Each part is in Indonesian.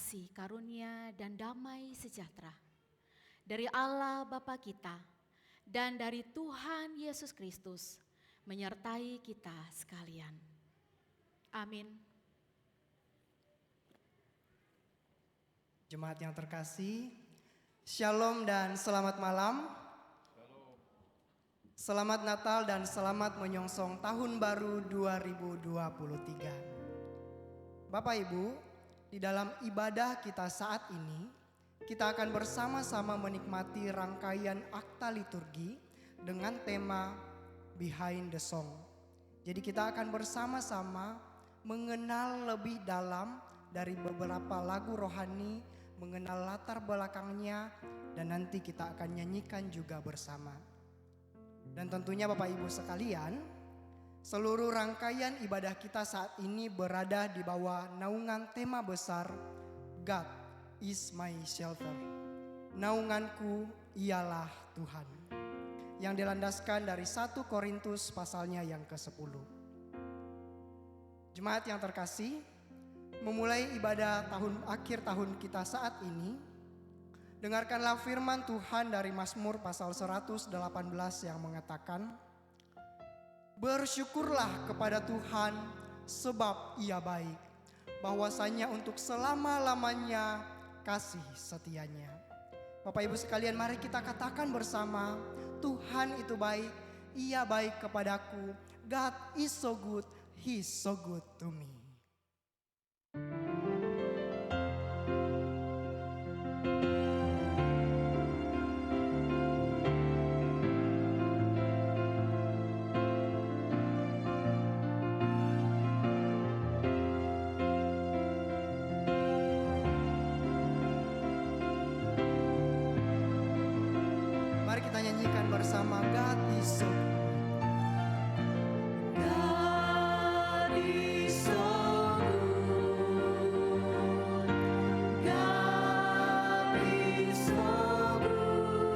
kasih karunia dan damai sejahtera dari Allah Bapa kita dan dari Tuhan Yesus Kristus menyertai kita sekalian. Amin. Jemaat yang terkasih, Shalom dan selamat malam. Selamat Natal dan selamat menyongsong tahun baru 2023. Bapak Ibu, di dalam ibadah kita saat ini, kita akan bersama-sama menikmati rangkaian akta liturgi dengan tema Behind the Song. Jadi kita akan bersama-sama mengenal lebih dalam dari beberapa lagu rohani, mengenal latar belakangnya, dan nanti kita akan nyanyikan juga bersama. Dan tentunya Bapak Ibu sekalian, seluruh rangkaian ibadah kita saat ini berada di bawah naungan tema besar God is my shelter. Naunganku ialah Tuhan. Yang dilandaskan dari 1 Korintus pasalnya yang ke-10. Jemaat yang terkasih, memulai ibadah akhir tahun kita saat ini, dengarkanlah firman Tuhan dari Mazmur pasal 118 yang mengatakan, bersyukurlah kepada Tuhan sebab Ia baik, bahwasanya untuk selama-lamanya kasih setianya. Bapak Ibu sekalian, mari kita katakan bersama, Tuhan itu baik, Ia baik kepadaku. God is so good, He is so good to me. Mari kita nyanyikan bersama, God is so good. God is so good. God is so good.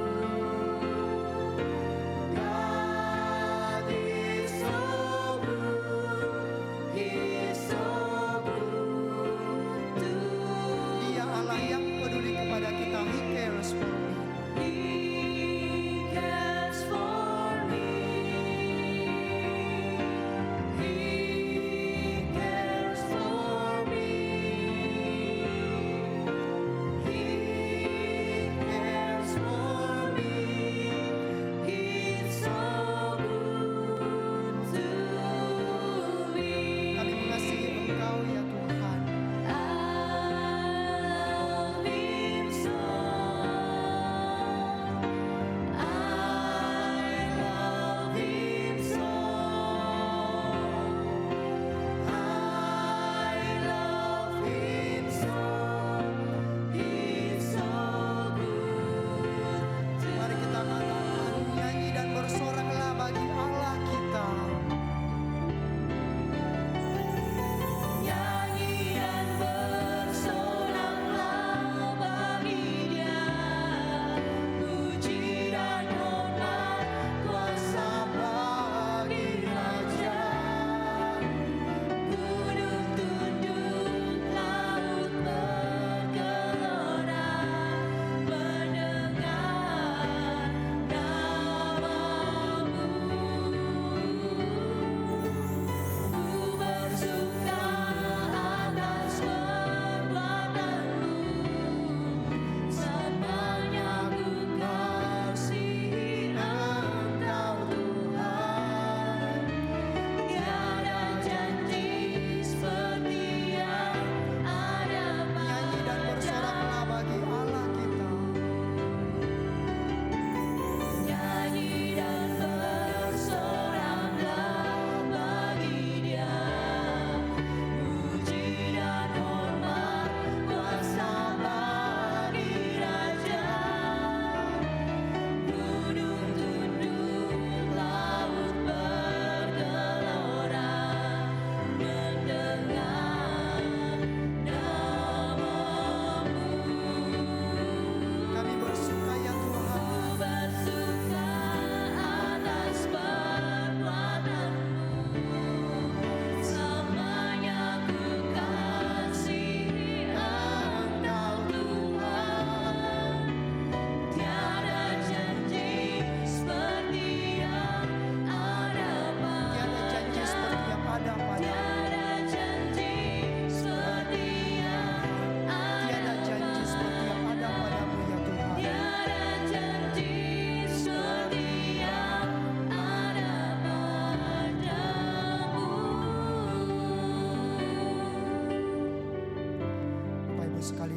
God is so good. He is so good to Dia Allah yang peduli kepada kita, He cares for me. He cares for me. He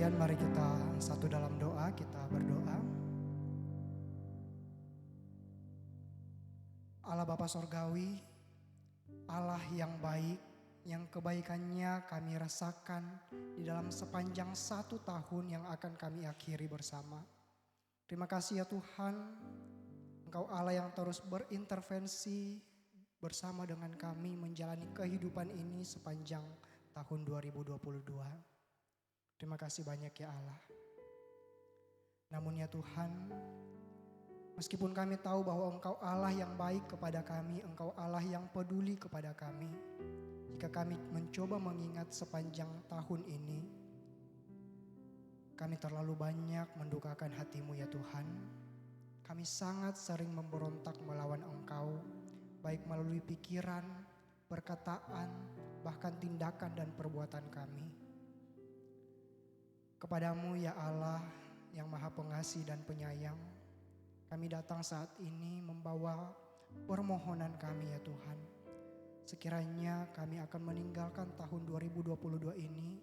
sekalian, mari kita satu dalam doa, kita berdoa. Allah Bapa Sorgawi, Allah yang baik, yang kebaikannya kami rasakan di dalam sepanjang 1 tahun yang akan kami akhiri bersama. Terima kasih ya Tuhan, Engkau Allah yang terus berintervensi bersama dengan kami menjalani kehidupan ini sepanjang tahun 2022. Terima kasih banyak ya Allah. Namun ya Tuhan, meskipun kami tahu bahwa Engkau Allah yang baik kepada kami, Engkau Allah yang peduli kepada kami, jika kami mencoba mengingat sepanjang tahun ini, kami terlalu banyak mendukakan hati-Mu ya Tuhan. Kami sangat sering memberontak melawan Engkau, baik melalui pikiran, perkataan, bahkan tindakan dan perbuatan kami. Kepadamu ya Allah yang Maha Pengasih dan Penyayang, kami datang saat ini membawa permohonan kami ya Tuhan. Sekiranya kami akan meninggalkan tahun 2022 ini,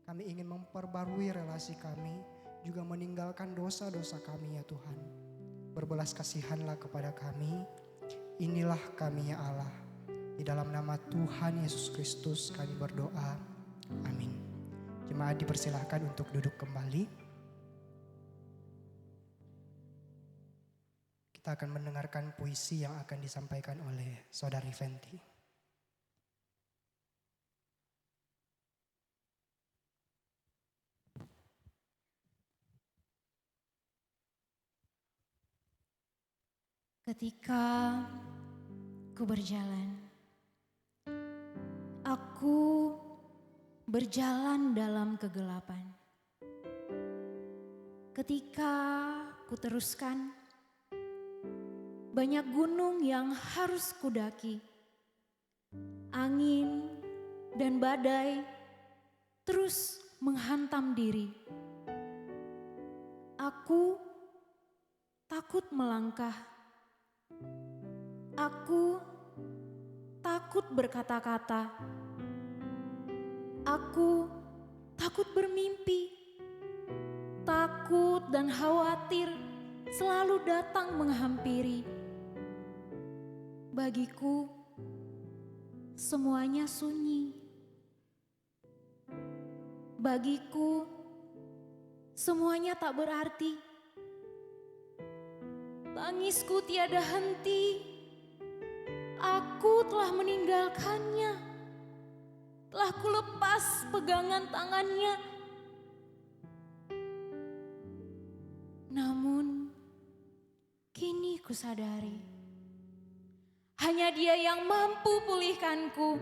kami ingin memperbarui relasi kami, juga meninggalkan dosa-dosa kami ya Tuhan. Berbelas kasihanlah kepada kami, inilah kami ya Allah. Di dalam nama Tuhan Yesus Kristus kami berdoa, amin. Jemaat dipersilahkan untuk duduk kembali. Kita akan mendengarkan puisi yang akan disampaikan oleh Saudari Fenty. Ketika ku berjalan, aku berjalan dalam kegelapan. Ketika ku teruskan, banyak gunung yang harus kudaki. Angin dan badai terus menghantam diri. Aku takut melangkah. Aku takut berkata-kata. Aku takut bermimpi. Takut dan khawatir selalu datang menghampiri. Bagiku, semuanya sunyi. Bagiku, semuanya tak berarti. Tangisku tiada henti. Aku telah meninggalkannya. Telah kulepas pegangan tangannya. Namun, kini kusadari, hanya Dia yang mampu pulihkanku.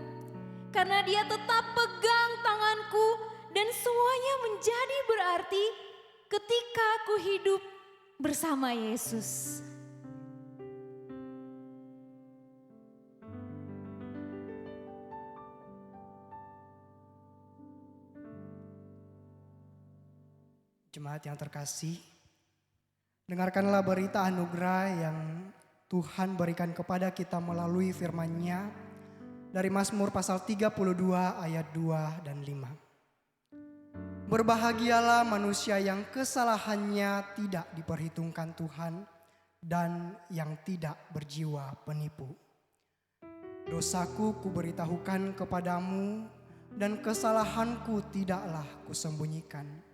Karena Dia tetap pegang tanganku dan semuanya menjadi berarti ketika aku hidup bersama Yesus. Jemaat yang terkasih, dengarkanlah berita anugerah yang Tuhan berikan kepada kita melalui firman-Nya dari Mazmur pasal 32 ayat 2 dan 5. Berbahagialah manusia yang kesalahannya tidak diperhitungkan Tuhan dan yang tidak berjiwa penipu. Dosaku kuberitahukan kepadamu dan kesalahanku tidaklah kusembunyikan.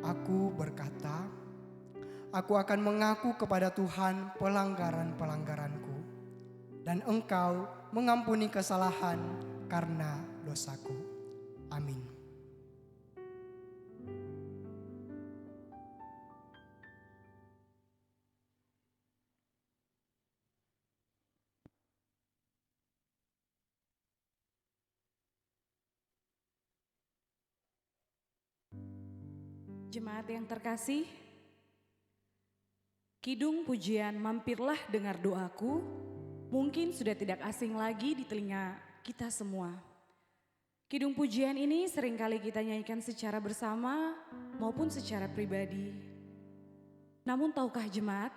Aku berkata, aku akan mengaku kepada Tuhan pelanggaran-pelanggaranku, dan Engkau mengampuni kesalahan karena dosaku. Amin. Jemaat yang terkasih, kidung pujian "Mampirlah Dengar Doaku" mungkin sudah tidak asing lagi di telinga kita semua. Kidung pujian ini seringkali kita nyanyikan secara bersama maupun secara pribadi. Namun tahukah jemaat,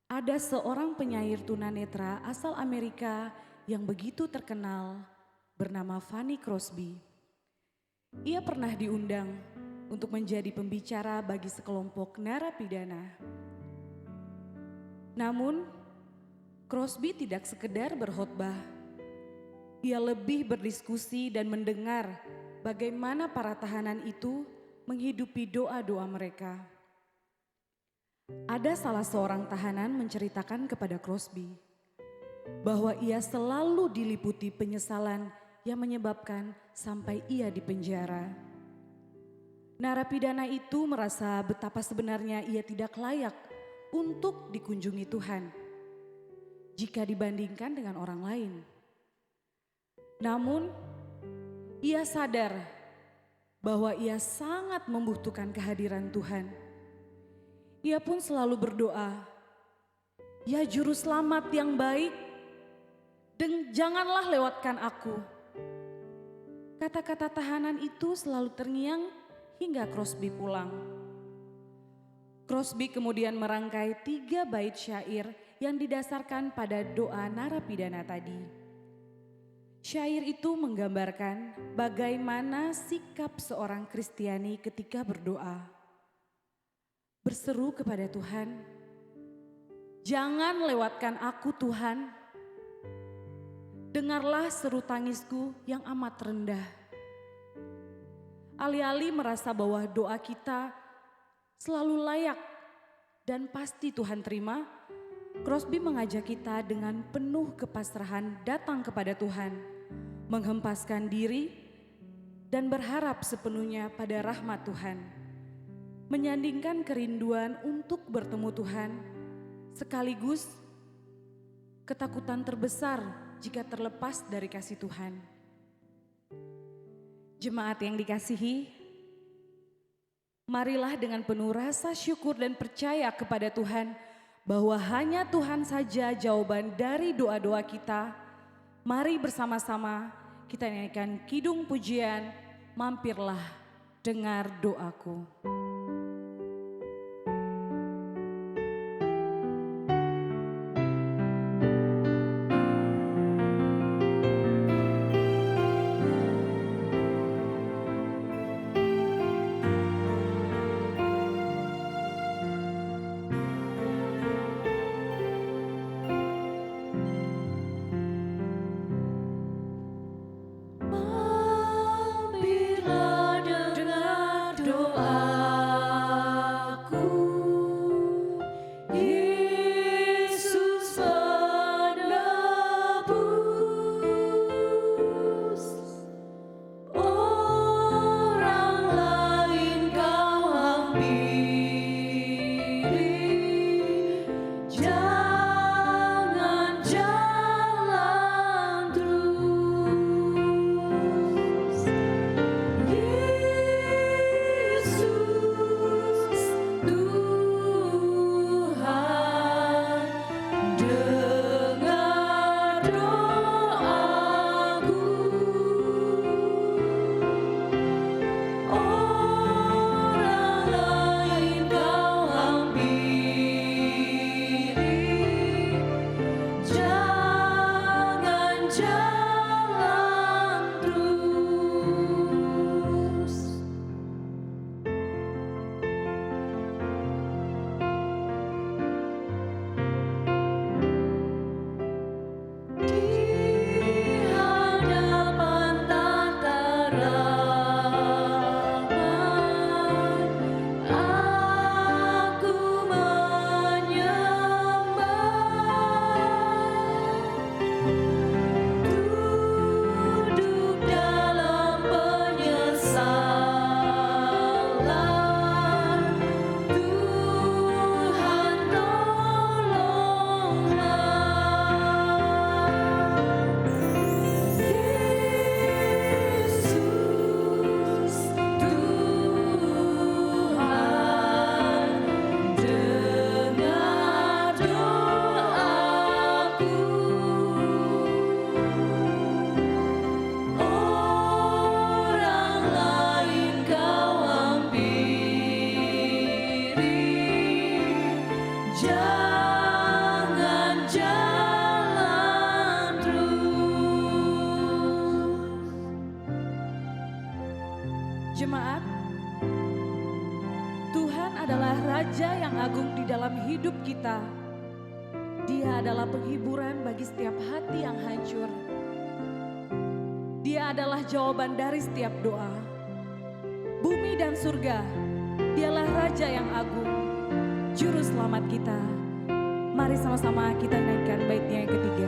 ada seorang penyair tunanetra asal Amerika yang begitu terkenal bernama Fanny Crosby. Ia pernah diundang untuk menjadi pembicara bagi sekelompok narapidana. Namun, Crosby tidak sekedar berkhotbah. Ia lebih berdiskusi dan mendengar bagaimana para tahanan itu menghidupi doa-doa mereka. Ada salah seorang tahanan menceritakan kepada Crosby bahwa ia selalu diliputi penyesalan yang menyebabkan sampai ia dipenjara. Narapidana itu merasa betapa sebenarnya ia tidak layak untuk dikunjungi Tuhan jika dibandingkan dengan orang lain. Namun, ia sadar bahwa ia sangat membutuhkan kehadiran Tuhan. Ia pun selalu berdoa, "Ya Juru Selamat yang baik, janganlah lewatkan aku." Kata-kata tahanan itu selalu terngiang hingga Crosby pulang. Crosby kemudian merangkai 3 bait syair yang didasarkan pada doa narapidana tadi. Syair itu menggambarkan bagaimana sikap seorang Kristiani ketika berdoa. Berseru kepada Tuhan, "Jangan lewatkan aku Tuhan. Dengarlah seru tangisku yang amat rendah." Alih-alih merasa bahwa doa kita selalu layak dan pasti Tuhan terima, Crosby mengajak kita dengan penuh kepasrahan datang kepada Tuhan, menghempaskan diri dan berharap sepenuhnya pada rahmat Tuhan. Menyandingkan kerinduan untuk bertemu Tuhan, sekaligus ketakutan terbesar jika terlepas dari kasih Tuhan. Jemaat yang dikasihi, marilah dengan penuh rasa syukur dan percaya kepada Tuhan bahwa hanya Tuhan saja jawaban dari doa-doa kita. Mari bersama-sama kita nyanyikan kidung pujian, "Mampirlah dengar doaku." Mampirlah dengar doa. adalah Raja yang agung di dalam hidup kita. Dia adalah penghiburan bagi setiap hati yang hancur. Dia adalah jawaban dari setiap doa. Bumi dan surga, Dialah Raja yang agung, Juru Selamat kita. Mari sama-sama kita naikkan baitnya yang ketiga.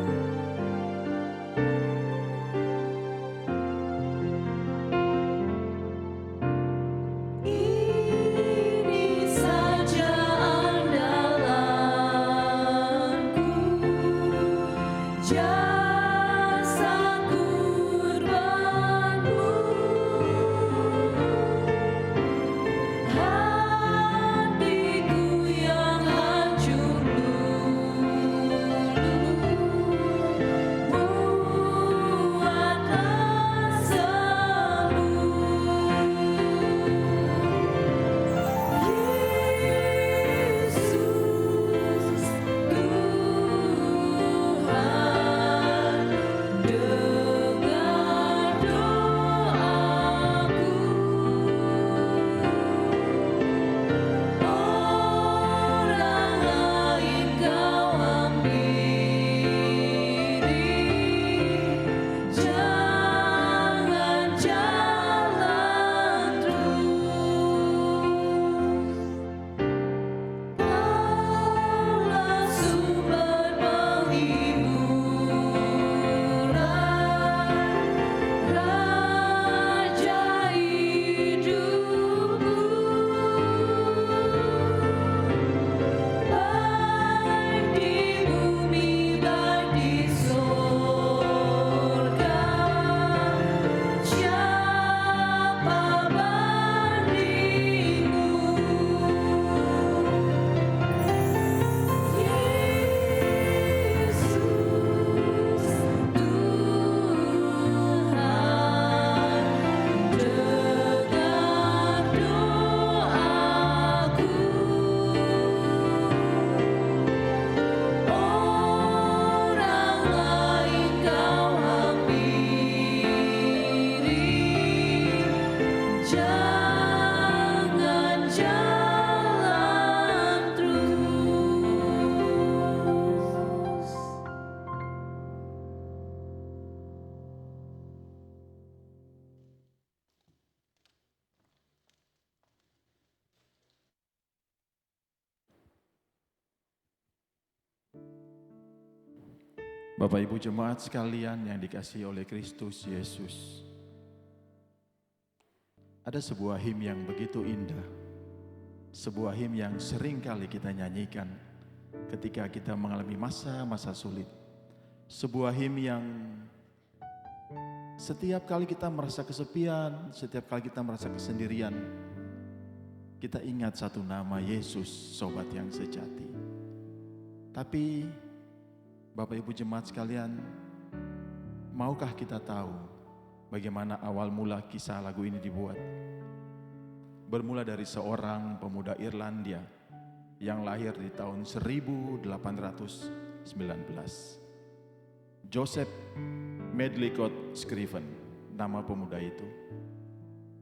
Bapak Ibu jemaat sekalian yang dikasihi oleh Kristus Yesus. Ada sebuah him yang begitu indah. Sebuah him yang sering kali kita nyanyikan ketika kita mengalami masa-masa sulit. Sebuah him yang setiap kali kita merasa kesepian, setiap kali kita merasa kesendirian, kita ingat satu nama, Yesus, sobat yang sejati. Tapi Bapak Ibu jemaat sekalian, maukah kita tahu bagaimana awal mula kisah lagu ini dibuat? Bermula dari seorang pemuda Irlandia yang lahir di tahun 1819. Joseph Medlicott Scriven, nama pemuda itu.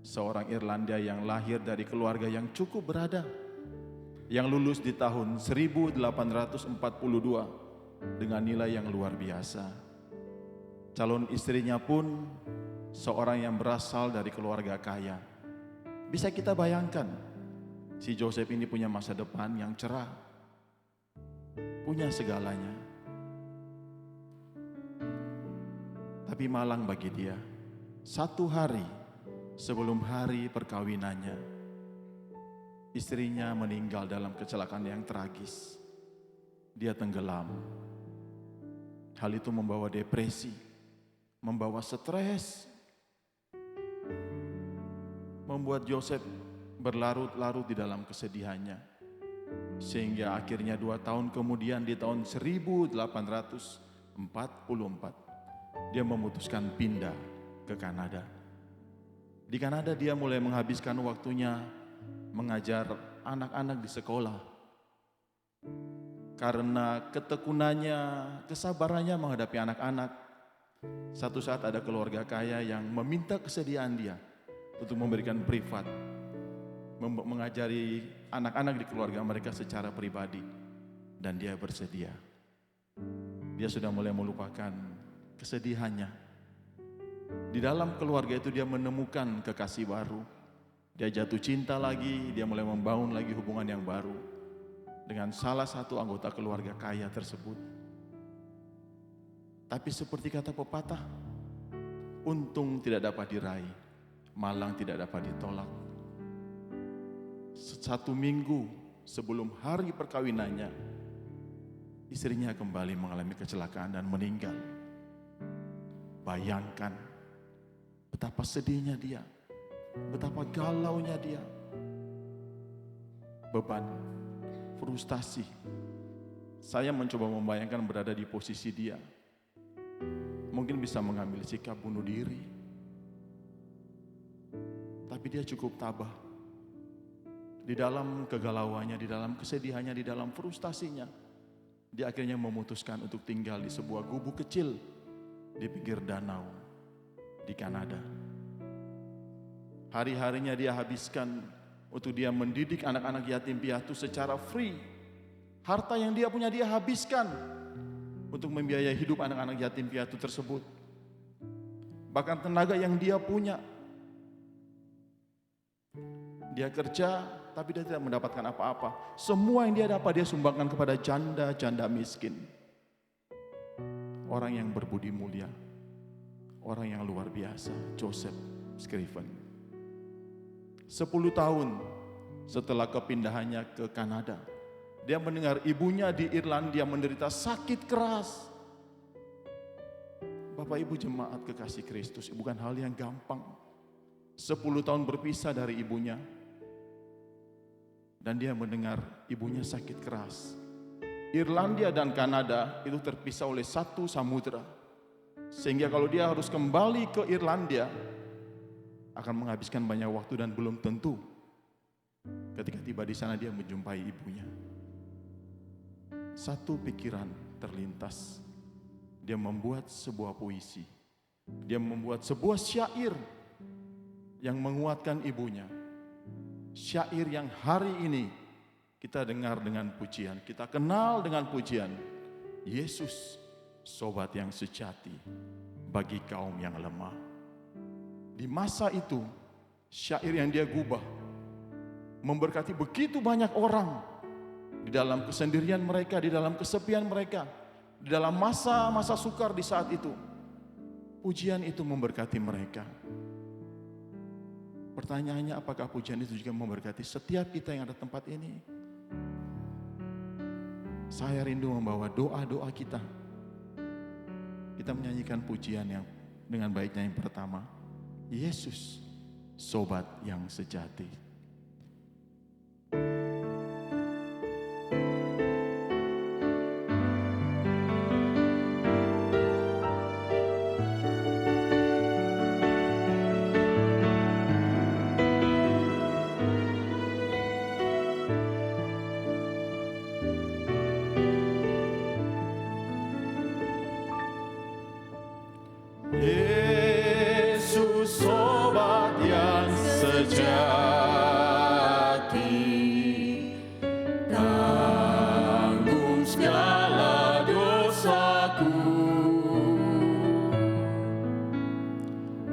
Seorang Irlandia yang lahir dari keluarga yang cukup berada, yang lulus di tahun 1842 dengan nilai yang luar biasa. Calon istrinya pun seorang yang berasal dari keluarga kaya. Bisa kita bayangkan, si Joseph ini punya masa depan yang cerah, punya segalanya. Tapi malang bagi dia, satu hari sebelum hari perkawinannya, istrinya meninggal dalam kecelakaan yang tragis. Dia tenggelam. Hal itu membawa depresi, membawa stres, membuat Joseph berlarut-larut di dalam kesedihannya. Sehingga akhirnya 2 tahun kemudian di tahun 1844, dia memutuskan pindah ke Kanada. Di Kanada dia mulai menghabiskan waktunya mengajar anak-anak di sekolah. Karena ketekunannya, kesabarannya menghadapi anak-anak, satu saat ada keluarga kaya yang meminta kesediaan dia untuk memberikan privat, mengajari anak-anak di keluarga mereka secara pribadi. Dan dia bersedia. Dia sudah mulai melupakan kesedihannya. Di dalam keluarga itu dia menemukan kekasih baru. Dia jatuh cinta lagi, dia mulai membangun lagi hubungan yang baru dengan salah satu anggota keluarga kaya tersebut. Tapi seperti kata pepatah, untung tidak dapat diraih, malang tidak dapat ditolak. 1 minggu sebelum hari perkawinannya, istrinya kembali mengalami kecelakaan dan meninggal. Bayangkan betapa sedihnya dia, betapa galaunya dia. Beban, frustasi. Saya mencoba membayangkan berada di posisi dia. Mungkin bisa mengambil sikap bunuh diri. Tapi dia cukup tabah. Di dalam kegalauannya, di dalam kesedihannya, di dalam frustasinya, dia akhirnya memutuskan untuk tinggal di sebuah gubuk kecil di pinggir danau di Kanada. Hari-harinya dia habiskan untuk dia mendidik anak-anak yatim piatu secara free. Harta yang dia punya dia habiskan untuk membiayai hidup anak-anak yatim piatu tersebut. Bahkan tenaga yang dia punya, dia kerja tapi dia tidak mendapatkan apa-apa. Semua yang dia dapat dia sumbangkan kepada janda-janda miskin. Orang yang berbudi mulia, orang yang luar biasa, Joseph Scriven. 10 tahun setelah kepindahannya ke Kanada, dia mendengar ibunya di Irlandia menderita sakit keras. Bapak Ibu jemaat kekasih Kristus, bukan hal yang gampang. 10 tahun berpisah dari ibunya, dan dia mendengar ibunya sakit keras. Irlandia dan Kanada itu terpisah oleh satu samudera. Sehingga kalau dia harus kembali ke Irlandia, akan menghabiskan banyak waktu dan belum tentu ketika tiba di sana dia menjumpai ibunya. Satu pikiran terlintas. Dia membuat sebuah puisi. Dia membuat sebuah syair yang menguatkan ibunya. Syair yang hari ini kita dengar dengan pujian, kita kenal dengan pujian. Yesus, sobat yang sejati bagi kaum yang lemah. Di masa itu, syair yang dia gubah memberkati begitu banyak orang di dalam kesendirian mereka, di dalam kesepian mereka, di dalam masa-masa sukar di saat itu. Pujian itu memberkati mereka. Pertanyaannya, apakah pujian itu juga memberkati setiap kita yang ada tempat ini? Saya rindu membawa doa-doa kita. Kita menyanyikan pujian yang dengan baiknya yang pertama. Yesus, sobat yang sejati. Yesus, sobat yang sejati, tanggung segala dosaku.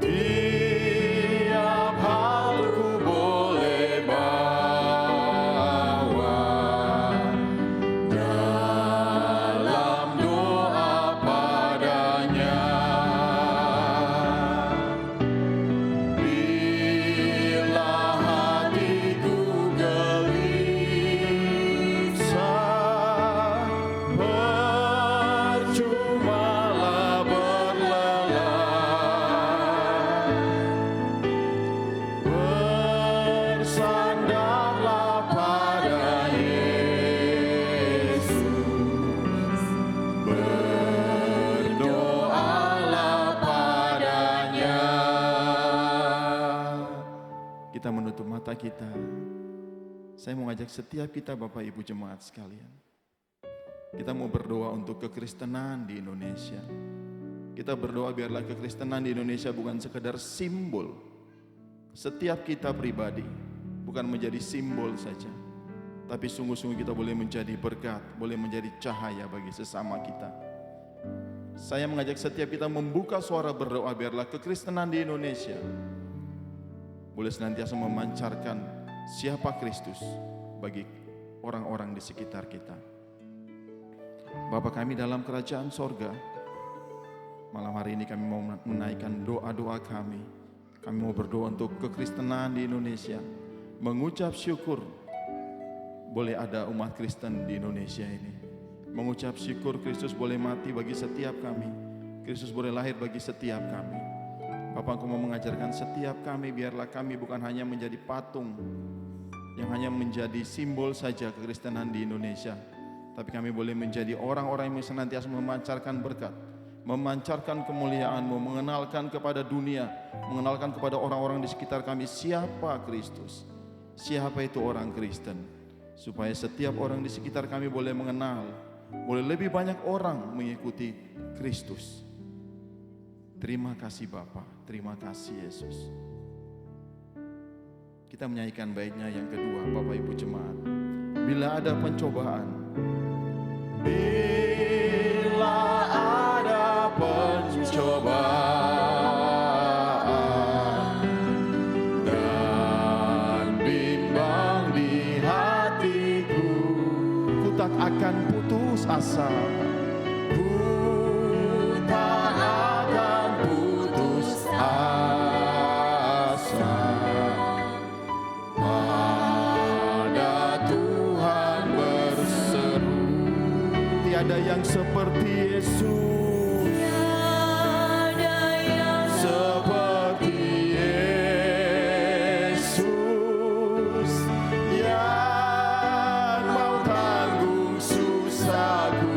Tiap hal ku boleh bawa dalam doa padanya. Kita menutup mata kita. Saya mau ngajak setiap kita Bapak Ibu jemaat sekalian. Kita mau berdoa untuk kekristenan di Indonesia. Kita berdoa biarlah kekristenan di Indonesia bukan sekedar simbol. Setiap kita pribadi bukan menjadi simbol saja, tapi sungguh-sungguh kita boleh menjadi berkat, boleh menjadi cahaya bagi sesama kita. Saya mengajak setiap kita membuka suara berdoa, biarlah kekristenan di Indonesia boleh senantiasa memancarkan siapa Kristus bagi orang-orang di sekitar kita. Bapa kami dalam kerajaan sorga, malam hari ini kami mau menaikkan doa-doa kami. Kami mau berdoa untuk kekristenan di Indonesia, mengucap syukur boleh ada umat Kristen di Indonesia ini. Mengucap syukur Kristus boleh mati bagi setiap kami, Kristus boleh lahir bagi setiap kami. Bapa, Engkau mau mengajarkan setiap kami, biarlah kami bukan hanya menjadi patung yang hanya menjadi simbol saja kekristenan di Indonesia, tapi kami boleh menjadi orang-orang yang senantiasa memancarkan berkat, memancarkan kemuliaan-Mu, mengenalkan kepada dunia, mengenalkan kepada orang-orang di sekitar kami siapa Kristus, siapa itu orang Kristen, supaya setiap orang di sekitar kami boleh mengenal, boleh lebih banyak orang mengikuti Kristus. Terima kasih Bapa, terima kasih Yesus. Kita menyanyikan baitnya yang kedua, Bapak Ibu Jemaat. Bila ada pencobaan, bila ada pencobaan dan bimbang di hatiku, ku tak akan putus asa. Ku tak akan putus asa. Pada Tuhan berseru, tiada yang seperti Yesus, tiada yang seperti Yesus, yang mau tanggung susahku.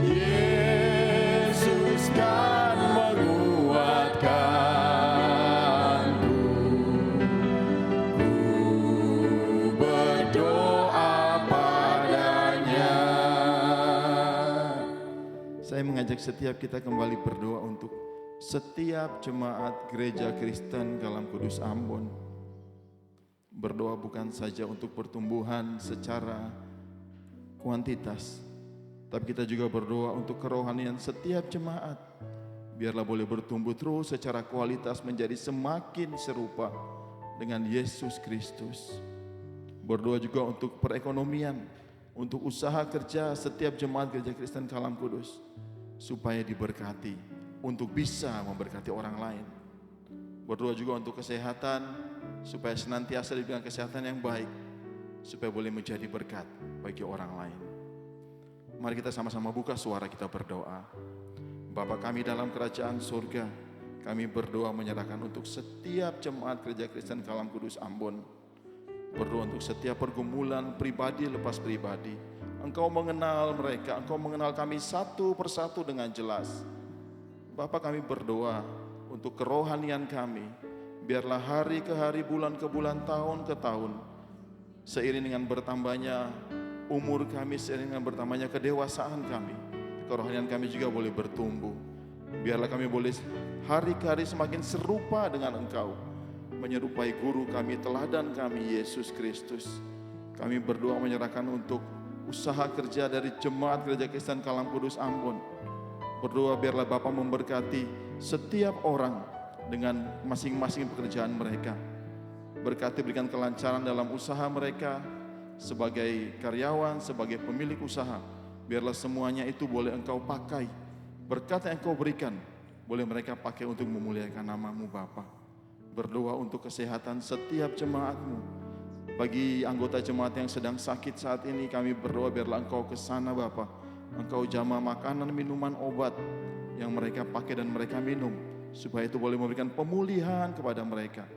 Yesus kan menguatkanku. Ku berdoa padanya. Saya mengajak setiap kita kembali berdoa untuk setiap jemaat gereja Kristen Kalam Kudus Ambon. Berdoa bukan saja untuk pertumbuhan secara kuantitas, tapi kita juga berdoa untuk kerohanian setiap jemaat. Biarlah boleh bertumbuh terus secara kualitas menjadi semakin serupa dengan Yesus Kristus. Berdoa juga untuk perekonomian, untuk usaha kerja setiap jemaat gereja Kristen Kalam Kudus, supaya diberkati untuk bisa memberkati orang lain. Berdoa juga untuk kesehatan, supaya senantiasa diberikan kesehatan yang baik, supaya boleh menjadi berkat bagi orang lain. Mari kita sama-sama buka suara kita berdoa. Bapa kami dalam kerajaan surga, kami berdoa menyerahkan untuk setiap jemaat gereja Kristen Kalam Kudus Ambon. Berdoa untuk setiap pergumulan pribadi lepas pribadi. Engkau mengenal mereka, Engkau mengenal kami satu persatu dengan jelas. Bapa, kami berdoa untuk kerohanian kami, biarlah hari ke hari, bulan ke bulan, tahun ke tahun, seiring dengan bertambahnya umur kami, seiring dengan bertambahnya kedewasaan kami, kerohanian kami juga boleh bertumbuh. Biarlah kami boleh hari ke hari semakin serupa dengan Engkau, menyerupai guru kami, teladan kami, Yesus Kristus. Kami berdoa menyerahkan untuk usaha kerja dari jemaat gereja Kristen Kalam Kudus Ambon. Berdoa biarlah Bapa memberkati setiap orang dengan masing-masing pekerjaan mereka. Berkati, berikan kelancaran dalam usaha mereka, sebagai karyawan, sebagai pemilik usaha. Biarlah semuanya itu boleh Engkau pakai. Berkat yang Engkau berikan, boleh mereka pakai untuk memuliakan nama-Mu Bapa. Berdoa untuk kesehatan setiap jemaat-Mu. Bagi anggota jemaat yang sedang sakit saat ini, kami berdoa biarlah Engkau ke sana Bapa. Engkau jamah makanan, minuman, obat yang mereka pakai dan mereka minum, supaya itu boleh memberikan pemulihan kepada mereka.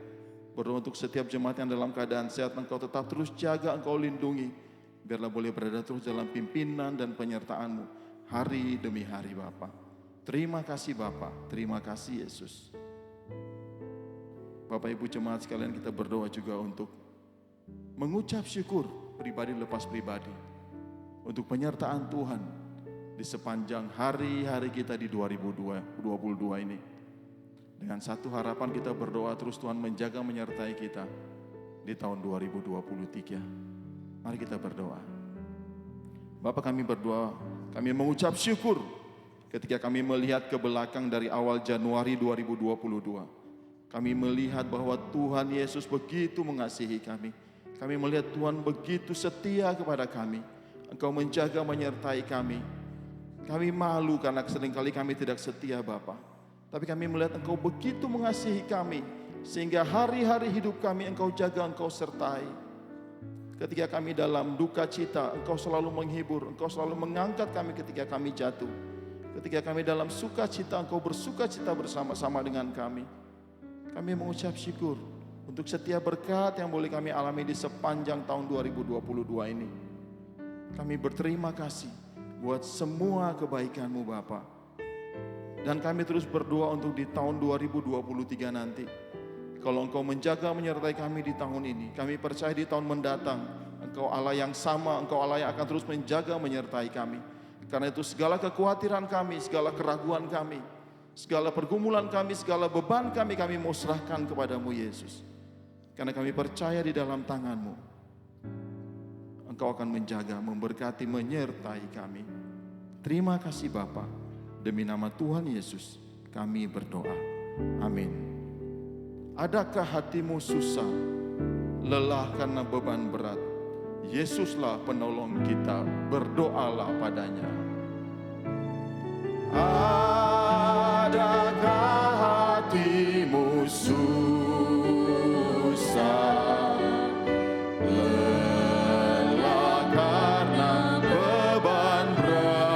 Berdoa untuk setiap jemaat yang dalam keadaan sehat, Engkau tetap terus jaga, Engkau lindungi. Biarlah boleh berada terus dalam pimpinan dan penyertaan-Mu hari demi hari Bapa. Terima kasih Bapa, terima kasih Yesus. Bapak Ibu jemaat sekalian, kita berdoa juga untuk mengucap syukur pribadi lepas pribadi untuk penyertaan Tuhan di sepanjang hari-hari kita di 2022 ini. Dengan satu harapan kita berdoa terus Tuhan menjaga menyertai kita di tahun 2023. Mari kita berdoa. Bapa, kami berdoa, kami mengucap syukur ketika kami melihat ke belakang dari awal Januari 2022. Kami melihat bahwa Tuhan Yesus begitu mengasihi kami. Kami melihat Tuhan begitu setia kepada kami. Engkau menjaga menyertai kami. Kami malu karena seringkali kami tidak setia Bapa. Tapi kami melihat Engkau begitu mengasihi kami, sehingga hari-hari hidup kami Engkau jaga, Engkau sertai. Ketika kami dalam duka cita, Engkau selalu menghibur, Engkau selalu mengangkat kami ketika kami jatuh. Ketika kami dalam sukacita, Engkau bersukacita bersama-sama dengan kami. Kami mengucap syukur untuk setiap berkat yang boleh kami alami di sepanjang tahun 2022 ini. Kami berterima kasih buat semua kebaikan-Mu Bapa. Dan kami terus berdoa untuk di tahun 2023 nanti. Kalau Engkau menjaga menyertai kami di tahun ini, kami percaya di tahun mendatang Engkau Allah yang sama, Engkau Allah yang akan terus menjaga menyertai kami. Karena itu segala kekhawatiran kami, segala keraguan kami, segala pergumulan kami, segala beban kami mau serahkan kepadamu Yesus. Karena kami percaya di dalam tangan-Mu Engkau akan menjaga, memberkati, menyertai kami. Terima kasih Bapa. Demi nama Tuhan Yesus kami berdoa. Amin. Adakah hatimu susah, lelah karena beban berat? Yesuslah penolong kita, berdoalah padanya. Adakah hatimu susah, lelah karena beban berat?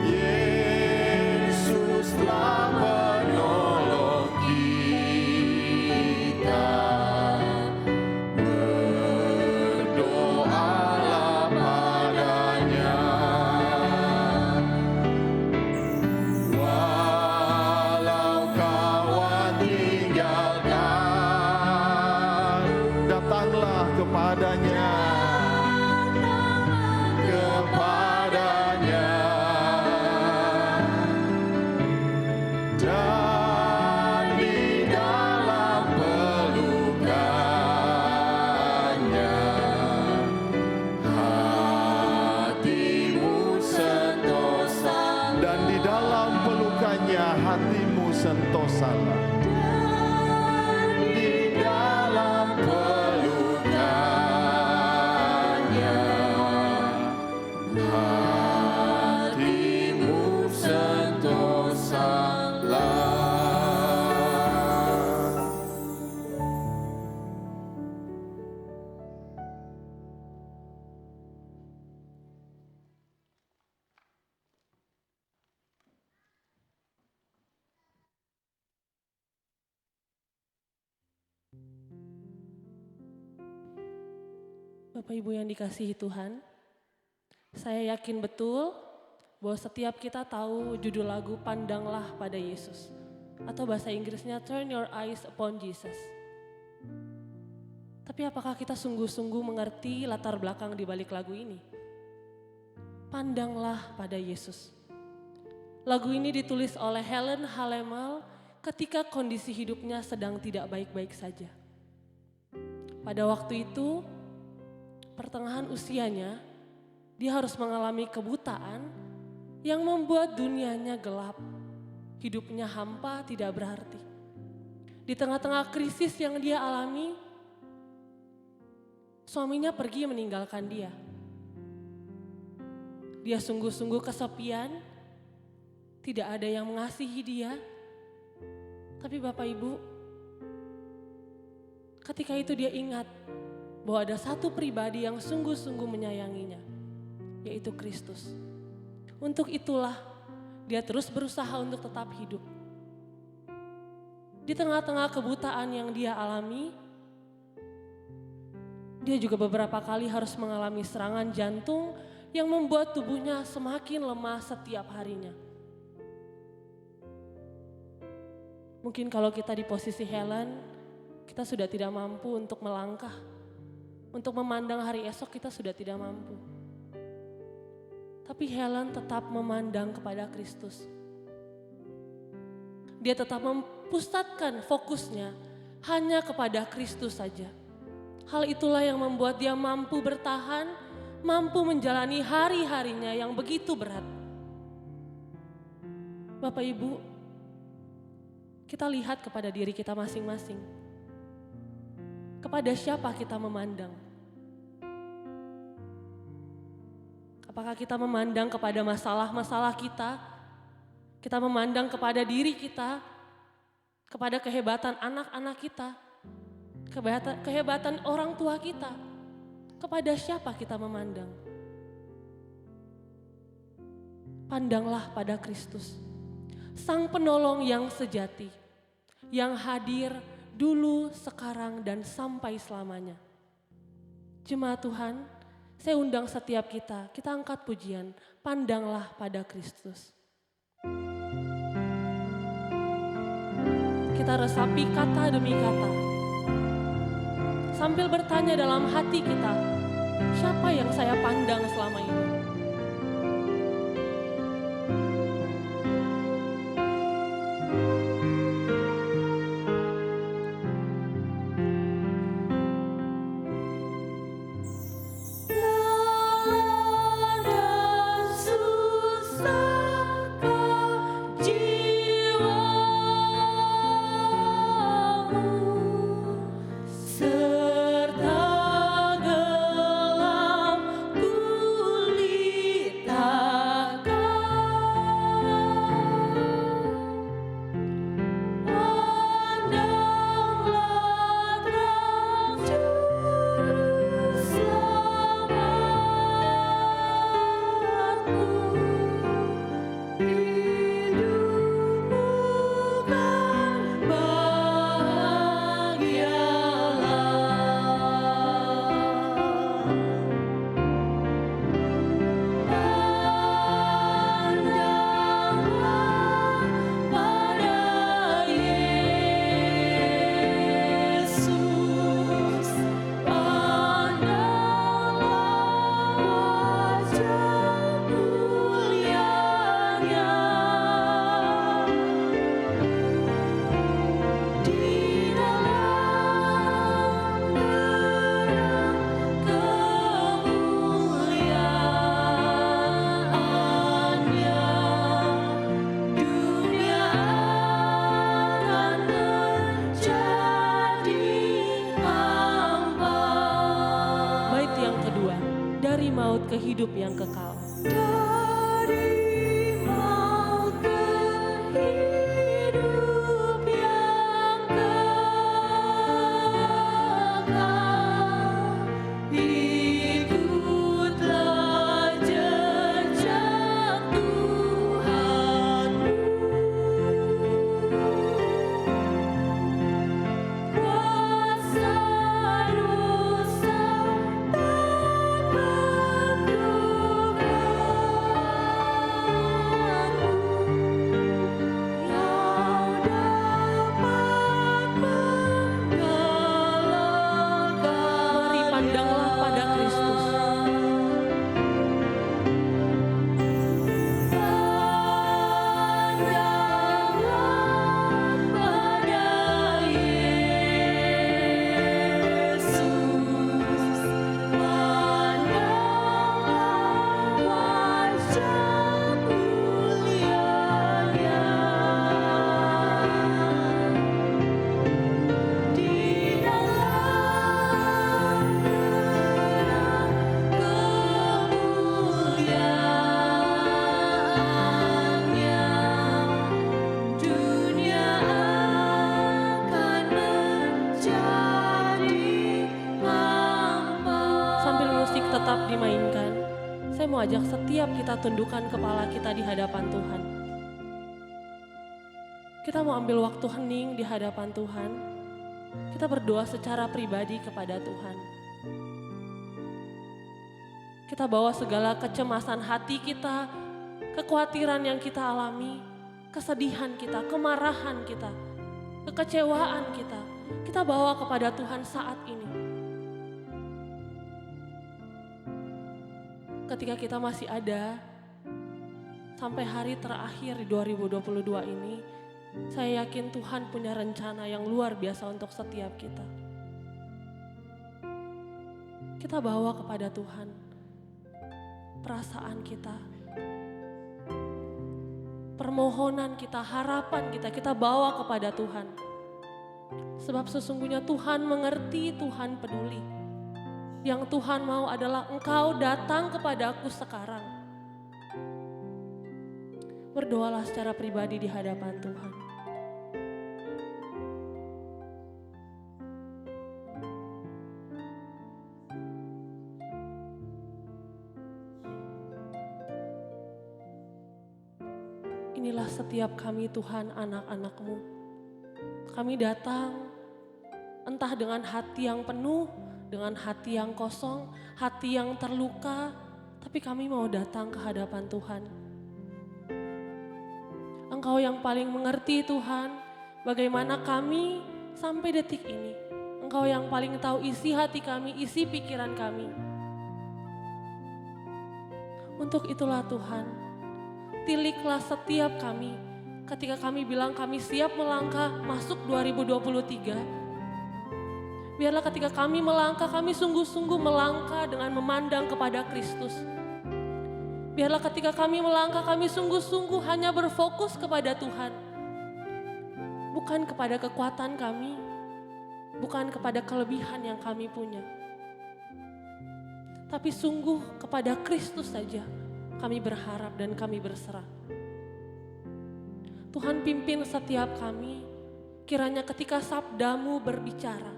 Yesus telah menolong kita, berdoalah padanya. Walau kawan tinggalkan, datanglah kepadanya, kepadanya. Dan di dalam pelukannya, hatimu sentosa. Dan di dalam pelukannya hatimu sentosalah. Di dalam pelukannya hatimu sentosalah. Bapak Ibu yang dikasihi Tuhan, saya yakin betul bahwa setiap kita tahu judul lagu Pandanglah pada Yesus, atau bahasa Inggrisnya Turn Your Eyes Upon Jesus. Tapi apakah kita sungguh-sungguh mengerti latar belakang di balik lagu ini? Pandanglah pada Yesus. Lagu ini ditulis oleh Helen Halemal ketika kondisi hidupnya sedang tidak baik-baik saja. Pada waktu itu, pertengahan usianya, dia harus mengalami kebutaan yang membuat dunianya gelap. Hidupnya hampa, tidak berarti. Di tengah-tengah krisis yang dia alami, suaminya pergi meninggalkan dia. Dia sungguh-sungguh kesepian, tidak ada yang mengasihi dia. Tapi Bapak Ibu, ketika itu dia ingat bahwa ada satu pribadi yang sungguh-sungguh menyayanginya, yaitu Kristus. Untuk itulah dia terus berusaha untuk tetap hidup. Di tengah-tengah kebutaan yang dia alami, dia juga beberapa kali harus mengalami serangan jantung yang membuat tubuhnya semakin lemah setiap harinya. Mungkin kalau kita di posisi Helen, kita sudah tidak mampu untuk melangkah. Untuk memandang hari esok kita sudah tidak mampu. Tapi Helen tetap memandang kepada Kristus. dia tetap mempusatkan fokusnya hanya kepada Kristus saja. Hal itulah yang membuat dia mampu bertahan, mampu menjalani hari-harinya yang begitu berat. Bapak Ibu, kita lihat kepada diri kita masing-masing. Kepada siapa kita memandang? Apakah kita memandang kepada masalah-masalah kita? Kita memandang kepada diri kita, kepada kehebatan anak-anak kita, kehebatan orang tua kita. Kepada siapa kita memandang? Pandanglah pada Kristus, Sang Penolong yang sejati, yang hadir dulu, sekarang, dan sampai selamanya. Jemaat Tuhan, saya undang setiap kita angkat pujian, pandanglah pada Kristus. Kita resapi kata demi kata, sambil bertanya dalam hati kita, siapa yang saya pandang selama ini? Ke hidup yang kekal. Dari maut ke hidup yang kekal, ikutlah jejak Tuhanmu. Kuasa dosa tetap dimainkan, saya mau ajak setiap kita tundukkan kepala kita di hadapan Tuhan. Kita mau ambil waktu hening di hadapan Tuhan. Kita berdoa secara pribadi kepada Tuhan. Kita bawa segala kecemasan hati kita, kekhawatiran yang kita alami, kesedihan kita, kemarahan kita, kekecewaan kita. Kita bawa kepada Tuhan saat ini. Ketika kita masih ada sampai hari terakhir di 2022 ini, Saya yakin Tuhan punya rencana yang luar biasa untuk setiap kita. Kita bawa kepada Tuhan perasaan kita, permohonan kita, harapan kita, kita bawa kepada Tuhan. Sebab sesungguhnya Tuhan mengerti, Tuhan peduli. Yang Tuhan mau adalah engkau datang kepadaku sekarang. Berdoalah secara pribadi di hadapan Tuhan. Inilah setiap kami Tuhan, anak-anak-Mu. Kami datang entah dengan hati yang penuh, dengan hati yang kosong, hati yang terluka, tapi kami mau datang ke hadapan Tuhan. Engkau yang paling mengerti Tuhan, bagaimana kami sampai detik ini. Engkau yang paling tahu isi hati kami, isi pikiran kami. Untuk itulah Tuhan, tiliklah setiap kami ketika kami bilang kami siap melangkah masuk 2023. Biarlah ketika kami melangkah, kami sungguh-sungguh melangkah dengan memandang kepada Kristus. Biarlah ketika kami melangkah, kami sungguh-sungguh hanya berfokus kepada Tuhan. Bukan kepada kekuatan kami, bukan kepada kelebihan yang kami punya. Tapi sungguh kepada Kristus saja kami berharap dan kami berserah. Tuhan pimpin setiap kami, kiranya ketika sabda-Mu berbicara,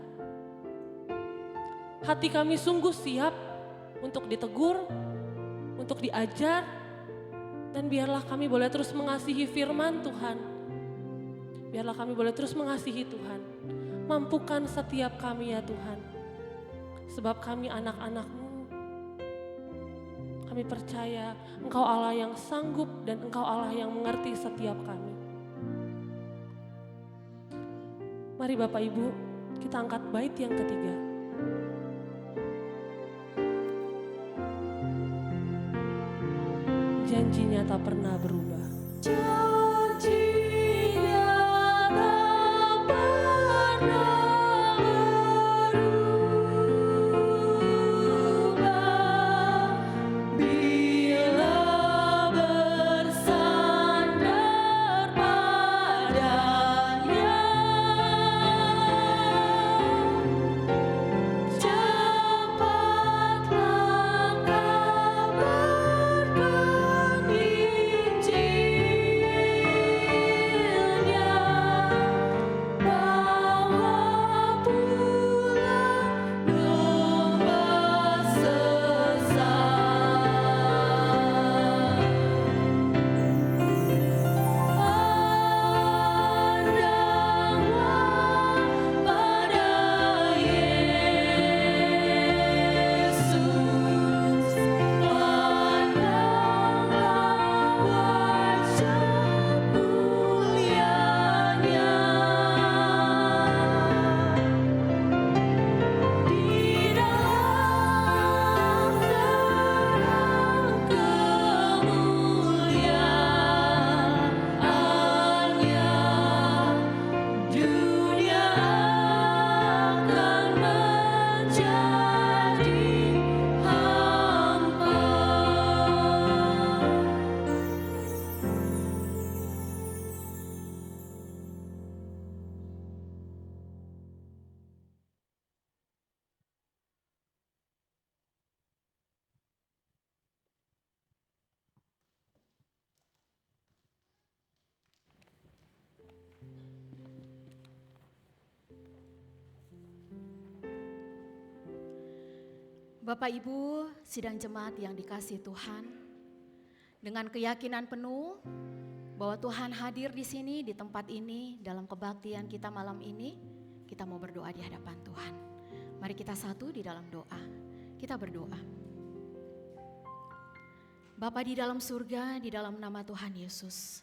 hati kami sungguh siap untuk ditegur, untuk diajar, dan biarlah kami boleh terus mengasihi firman Tuhan. Biarlah kami boleh terus mengasihi Tuhan. Mampukan setiap kami ya Tuhan. Sebab kami anak-anak-Mu. Kami percaya Engkau Allah yang sanggup dan Engkau Allah yang mengerti setiap kami. Mari Bapak Ibu, kita angkat bait yang ketiga. Janjinya tak pernah berubah. Janjinya tak pernah berubah. Bila bersandar padanya, cepat langkah berpegang Injilnya, bawa pulang domba sesat. Pandanglah pada Yesus, pandanglah wajah mulianya. Di dalam terang kemuliaannya, dunia akan menjadi hampa. Bapak Ibu, sidang jemaat yang dikasihi Tuhan, dengan keyakinan penuh bahwa Tuhan hadir di sini, di tempat ini, dalam kebaktian kita malam ini, kita mau berdoa di hadapan Tuhan. Mari kita satu di dalam doa, kita berdoa. Bapa di dalam surga, di dalam nama Tuhan Yesus,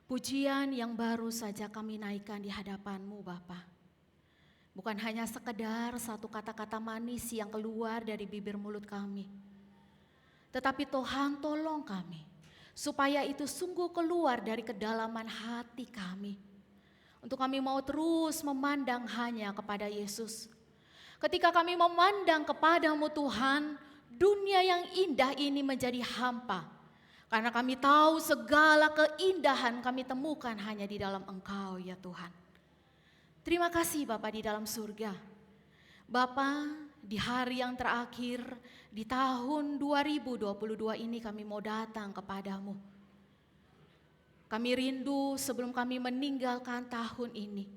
pujian yang baru saja kami naikkan di hadapan-Mu Bapa. Bukan hanya sekedar satu kata-kata manis yang keluar dari bibir mulut kami. Tetapi Tuhan tolong kami, supaya itu sungguh keluar dari kedalaman hati kami. Untuk kami mau terus memandang hanya kepada Yesus. Ketika kami memandang kepadamu Tuhan, dunia yang indah ini menjadi hampa. Karena kami tahu segala keindahan kami temukan hanya di dalam Engkau ya Tuhan. Terima kasih Bapa di dalam surga. Bapa, di hari yang terakhir, di tahun 2022 ini kami mau datang kepadamu. Kami rindu sebelum kami meninggalkan tahun ini.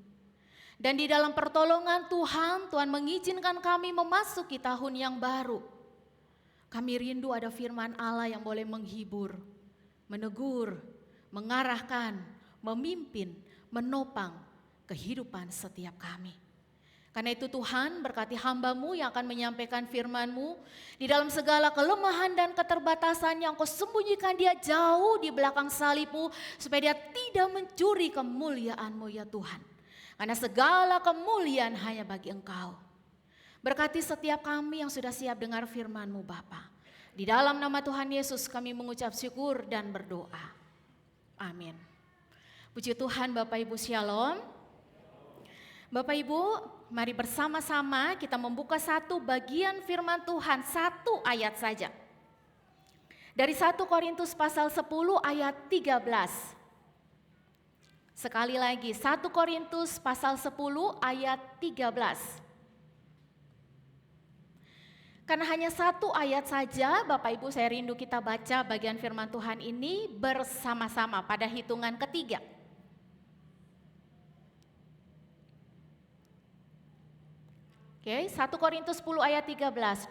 Dan di dalam pertolongan Tuhan, Tuhan mengizinkan kami memasuki tahun yang baru. Kami rindu ada firman Allah yang boleh menghibur, menegur, mengarahkan, memimpin, menopang kehidupan setiap kami. Karena itu Tuhan berkati hamba-Mu yang akan menyampaikan firman-Mu di dalam segala kelemahan dan keterbatasan yang Kau sembunyikan dia jauh di belakang salib-Mu supaya dia tidak mencuri kemuliaan-Mu ya Tuhan. Karena segala kemuliaan hanya bagi Engkau. Berkati setiap kami yang sudah siap dengar firman-Mu Bapa. Di dalam nama Tuhan Yesus kami mengucap syukur dan berdoa. Amin. Puji Tuhan Bapak Ibu Shalom. Bapak Ibu, mari bersama-sama kita membuka satu bagian firman Tuhan, satu ayat saja. Dari 1 Korintus pasal 10 ayat 13. Sekali lagi, 1 Korintus pasal 10 ayat 13. Karena hanya satu ayat saja, Bapak Ibu saya rindu kita baca bagian firman Tuhan ini bersama-sama pada hitungan ketiga. Oke, 1 Korintus 10 ayat 13, 2,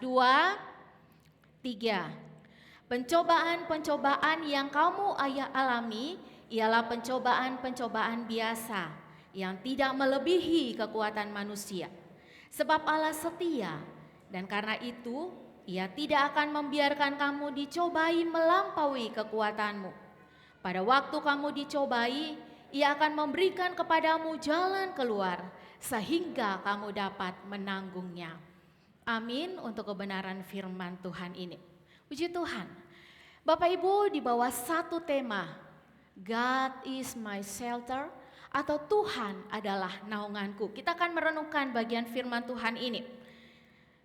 3. Pencobaan-pencobaan yang kamu alami ialah pencobaan-pencobaan biasa yang tidak melebihi kekuatan manusia. Sebab Allah setia dan karena itu Ia tidak akan membiarkan kamu dicobai melampaui kekuatanmu. Pada waktu kamu dicobai, Ia akan memberikan kepadamu jalan keluar sehingga kamu dapat menanggungnya. Amin untuk kebenaran firman Tuhan ini. Puji Tuhan. Bapak Ibu di bawah satu tema, God is my shelter atau Tuhan adalah naunganku. Kita akan merenungkan bagian firman Tuhan ini.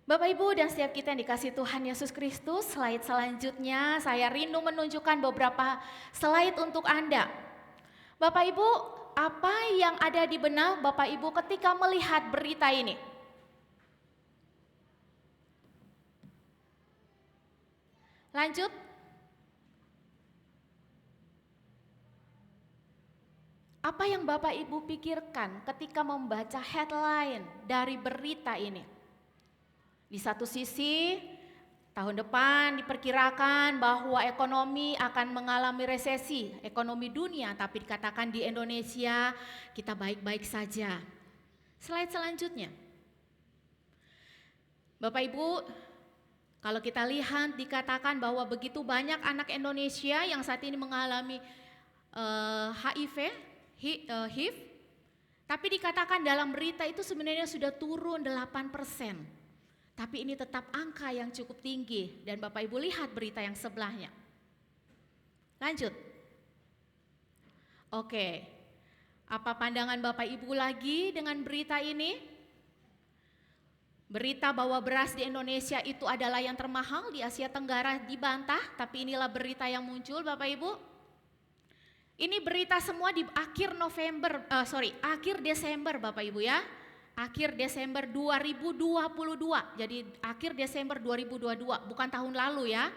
Bapak Ibu dan setiap kita yang dikasih Tuhan Yesus Kristus, slide selanjutnya saya rindu menunjukkan beberapa slide untuk Anda. Bapak Ibu, apa yang ada di benak Bapak Ibu ketika melihat berita ini? Lanjut. Apa yang Bapak Ibu pikirkan ketika membaca headline dari berita ini? Di satu sisi, tahun depan diperkirakan bahwa ekonomi akan mengalami resesi, ekonomi dunia, tapi dikatakan di Indonesia kita baik-baik saja. Slide selanjutnya. Bapak Ibu, kalau kita lihat dikatakan bahwa begitu banyak anak Indonesia yang saat ini mengalami HIV, tapi dikatakan dalam berita itu sebenarnya sudah turun 8%. Tapi ini tetap angka yang cukup tinggi dan Bapak Ibu lihat berita yang sebelahnya. Lanjut. Oke, apa pandangan Bapak Ibu lagi dengan berita ini? Berita bahwa beras di Indonesia itu adalah yang termahal di Asia Tenggara dibantah, tapi inilah berita yang muncul Bapak Ibu. Ini berita semua di akhir Desember Bapak Ibu ya. Akhir Desember 2022, jadi akhir Desember 2022, bukan tahun lalu ya.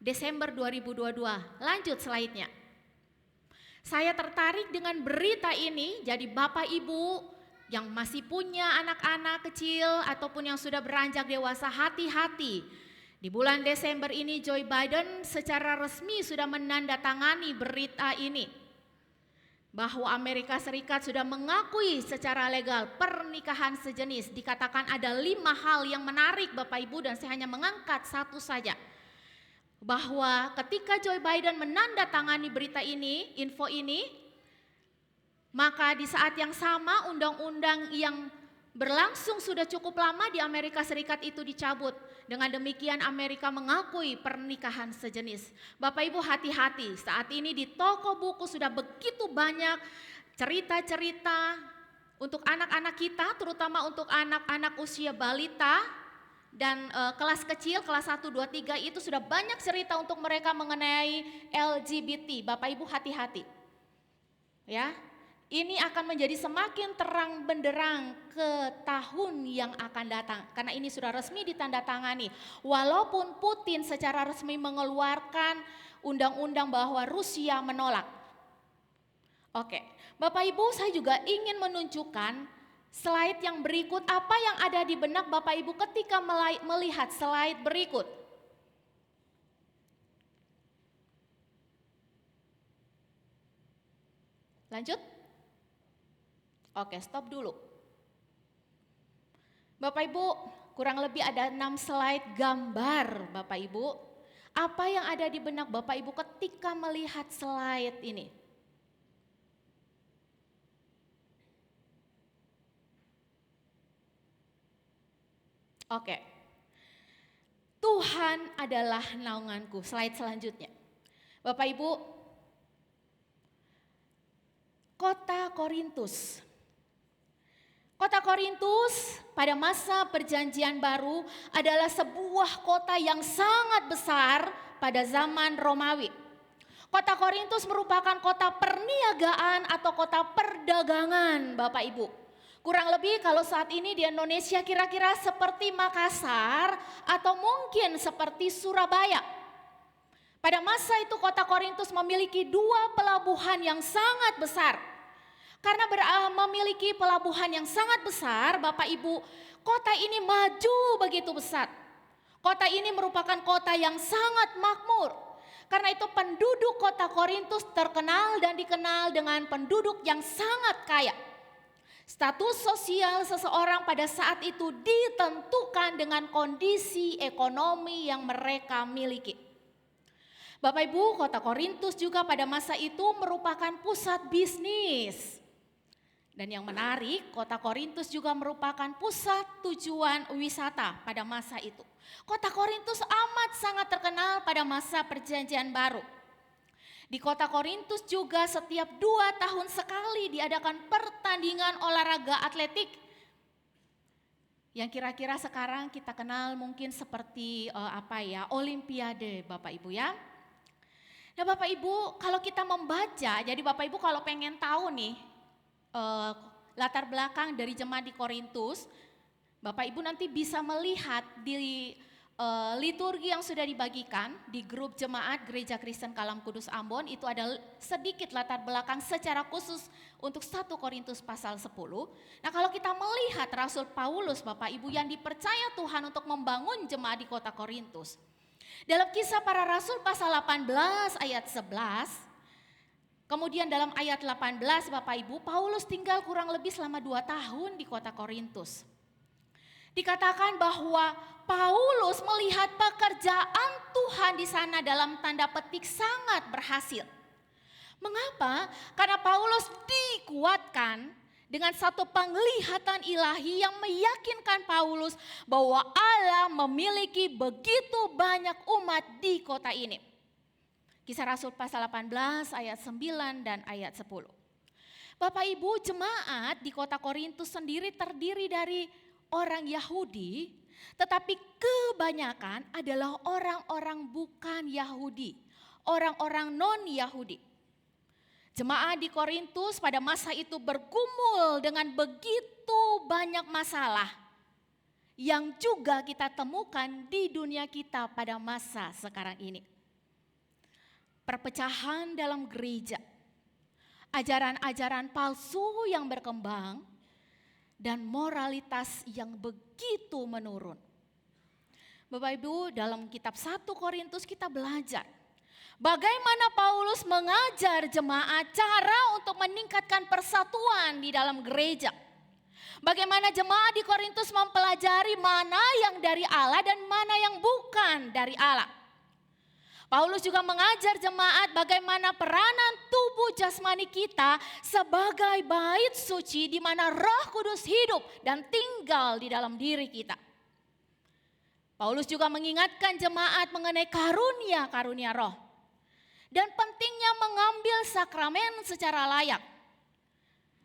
Desember 2022, lanjut slide-nya. Saya tertarik dengan berita ini, jadi Bapak Ibu yang masih punya anak-anak kecil ataupun yang sudah beranjak dewasa, hati-hati. Di bulan Desember ini Joe Biden secara resmi sudah menandatangani berita ini. Bahwa Amerika Serikat sudah mengakui secara legal pernikahan sejenis. Dikatakan ada 5 hal yang menarik Bapak Ibu dan saya hanya mengangkat satu saja. Bahwa ketika Joe Biden menandatangani berita ini, info ini, maka di saat yang sama undang-undang yang berlangsung sudah cukup lama di Amerika Serikat itu dicabut. Dengan demikian Amerika mengakui pernikahan sejenis. Bapak Ibu hati-hati, saat ini di toko buku sudah begitu banyak cerita-cerita untuk anak-anak kita, terutama untuk anak-anak usia balita dan kelas kecil, kelas 1, 2, 3 itu sudah banyak cerita untuk mereka mengenai LGBT. Bapak Ibu hati-hati. Ya. Ini akan menjadi semakin terang benderang ke tahun yang akan datang. Karena ini sudah resmi ditandatangani. Walaupun Putin secara resmi mengeluarkan undang-undang bahwa Rusia menolak. Oke, Bapak Ibu saya juga ingin menunjukkan slide yang berikut. Apa yang ada di benak Bapak Ibu ketika melihat slide berikut. Lanjut. Oke, stop dulu. Bapak Ibu, kurang lebih ada 6 slide gambar Bapak Ibu. Apa yang ada di benak Bapak Ibu ketika melihat slide ini? Oke. Tuhan adalah naunganku. Slide selanjutnya. Bapak Ibu, kota Korintus. Kota Korintus pada masa perjanjian baru adalah sebuah kota yang sangat besar pada zaman Romawi. Kota Korintus merupakan kota perniagaan atau kota perdagangan Bapak Ibu. Kurang lebih kalau saat ini di Indonesia kira-kira seperti Makassar atau mungkin seperti Surabaya. Pada masa itu kota Korintus memiliki 2 pelabuhan yang sangat besar. Karena memiliki pelabuhan yang sangat besar, Bapak Ibu, kota ini maju begitu besar. Kota ini merupakan kota yang sangat makmur. Karena itu penduduk kota Korintus terkenal dan dikenal dengan penduduk yang sangat kaya. Status sosial seseorang pada saat itu ditentukan dengan kondisi ekonomi yang mereka miliki. Bapak Ibu, kota Korintus juga pada masa itu merupakan pusat bisnis. Dan yang menarik, kota Korintus juga merupakan pusat tujuan wisata pada masa itu. Kota Korintus amat sangat terkenal pada masa perjanjian baru. Di kota Korintus juga setiap 2 tahun sekali diadakan pertandingan olahraga atletik. Yang kira-kira sekarang kita kenal mungkin seperti Olimpiade Bapak Ibu ya. Nah Bapak Ibu, kalau kita membaca, jadi Bapak Ibu kalau pengen tahu nih, latar belakang dari jemaat di Korintus, Bapak Ibu nanti bisa melihat di liturgi yang sudah dibagikan di grup jemaat Gereja Kristen Kalam Kudus Ambon. Itu ada sedikit latar belakang secara khusus untuk 1 Korintus pasal 10. Nah kalau kita melihat Rasul Paulus Bapak Ibu yang dipercaya Tuhan untuk membangun jemaat di kota Korintus. Dalam Kisah Para Rasul pasal 18 ayat 11, kemudian dalam ayat 18 Bapak Ibu, Paulus tinggal kurang lebih selama 2 tahun di kota Korintus. Dikatakan bahwa Paulus melihat pekerjaan Tuhan di sana dalam tanda petik sangat berhasil. Mengapa? Karena Paulus dikuatkan dengan satu penglihatan ilahi yang meyakinkan Paulus bahwa Allah memiliki begitu banyak umat di kota ini. Kisah Rasul pasal 18 ayat 9 dan ayat 10. Bapak Ibu, jemaat di kota Korintus sendiri terdiri dari orang Yahudi, tetapi kebanyakan adalah orang-orang bukan Yahudi, orang-orang non-Yahudi. Jemaat di Korintus pada masa itu bergumul dengan begitu banyak masalah yang juga kita temukan di dunia kita pada masa sekarang ini. Perpecahan dalam gereja, ajaran-ajaran palsu yang berkembang, dan moralitas yang begitu menurun. Bapak Ibu, dalam kitab 1 Korintus kita belajar bagaimana Paulus mengajar jemaat cara untuk meningkatkan persatuan di dalam gereja. Bagaimana jemaat di Korintus mempelajari mana yang dari Allah dan mana yang bukan dari Allah. Paulus juga mengajar jemaat bagaimana peranan tubuh jasmani kita sebagai bait suci di mana Roh Kudus hidup dan tinggal di dalam diri kita. Paulus juga mengingatkan jemaat mengenai karunia-karunia roh dan pentingnya mengambil sakramen secara layak.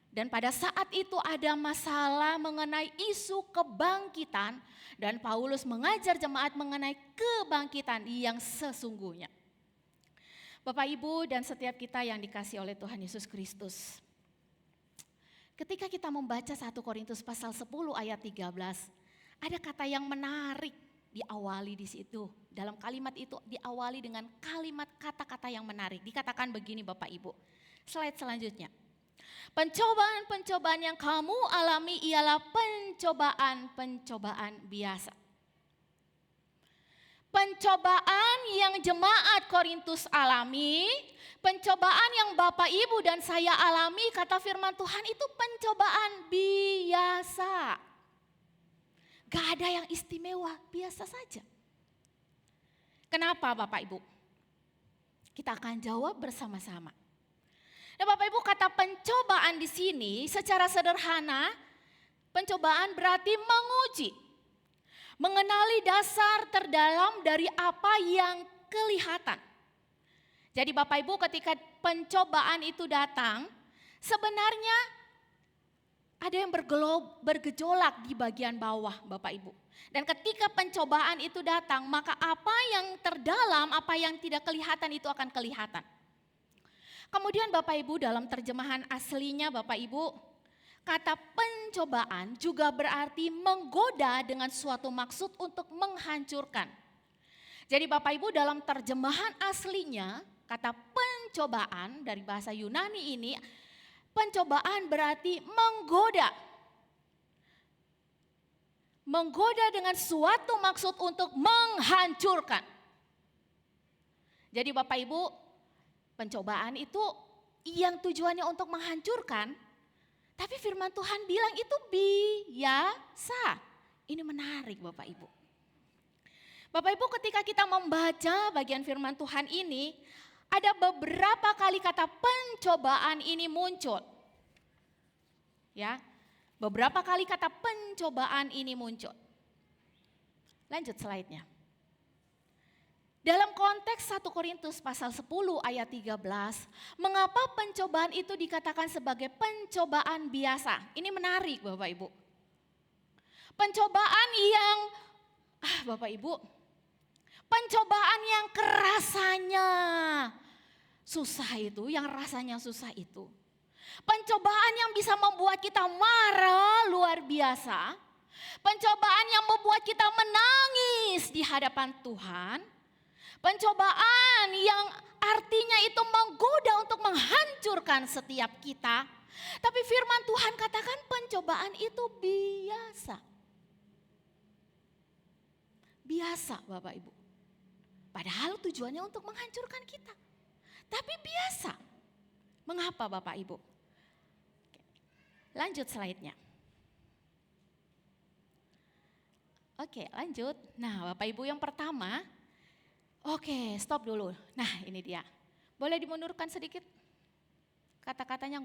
Dan pada saat itu ada masalah mengenai isu kebangkitan dan Paulus mengajar jemaat mengenai kebangkitan yang sesungguhnya. Bapak, Ibu, dan setiap kita yang dikasihi oleh Tuhan Yesus Kristus. Ketika kita membaca 1 Korintus pasal 10 ayat 13, ada kata yang menarik diawali di situ. Dalam kalimat itu diawali dengan kalimat kata-kata yang menarik. Dikatakan begini Bapak Ibu. Slide selanjutnya. Pencobaan-pencobaan yang kamu alami ialah pencobaan-pencobaan biasa. Pencobaan yang jemaat Korintus alami, pencobaan yang Bapak Ibu dan saya alami, kata firman Tuhan itu pencobaan biasa. Gak ada yang istimewa, biasa saja. Kenapa Bapak Ibu? Kita akan jawab bersama-sama. Nah Bapak Ibu, kata pencobaan di sini secara sederhana, pencobaan berarti menguji. Mengenali dasar terdalam dari apa yang kelihatan. Jadi Bapak Ibu, ketika pencobaan itu datang, sebenarnya ada yang bergejolak di bagian bawah Bapak Ibu. Dan ketika pencobaan itu datang, maka apa yang terdalam, apa yang tidak kelihatan itu akan kelihatan. Kemudian Bapak Ibu, dalam terjemahan aslinya Bapak Ibu, kata pencobaan juga berarti menggoda dengan suatu maksud untuk menghancurkan. Jadi Bapak Ibu, dalam terjemahan aslinya kata pencobaan dari bahasa Yunani ini, pencobaan berarti menggoda. Menggoda dengan suatu maksud untuk menghancurkan. Jadi Bapak Ibu, pencobaan itu yang tujuannya untuk menghancurkan, tapi firman Tuhan bilang itu biasa. Ini menarik Bapak Ibu. Bapak Ibu, ketika kita membaca bagian firman Tuhan ini, ada beberapa kali kata pencobaan ini muncul. Ya, beberapa kali kata pencobaan ini muncul. Lanjut slide-nya. Dalam konteks 1 Korintus pasal 10 ayat 13, mengapa pencobaan itu dikatakan sebagai pencobaan biasa? Ini menarik Bapak Ibu. Pencobaan yang, Bapak Ibu, pencobaan yang rasanya susah itu, yang rasanya susah itu. Pencobaan yang bisa membuat kita marah luar biasa. Pencobaan yang membuat kita menangis di hadapan Tuhan. Pencobaan yang artinya itu menggoda untuk menghancurkan setiap kita. Tapi firman Tuhan katakan pencobaan itu biasa. Biasa Bapak Ibu. Padahal tujuannya untuk menghancurkan kita. Tapi biasa. Mengapa Bapak Ibu? Lanjut slide-nya. Oke, lanjut. Nah Bapak Ibu, yang pertama. Oke, stop dulu. Nah ini dia. Boleh dimundurkan sedikit? Kata-katanya,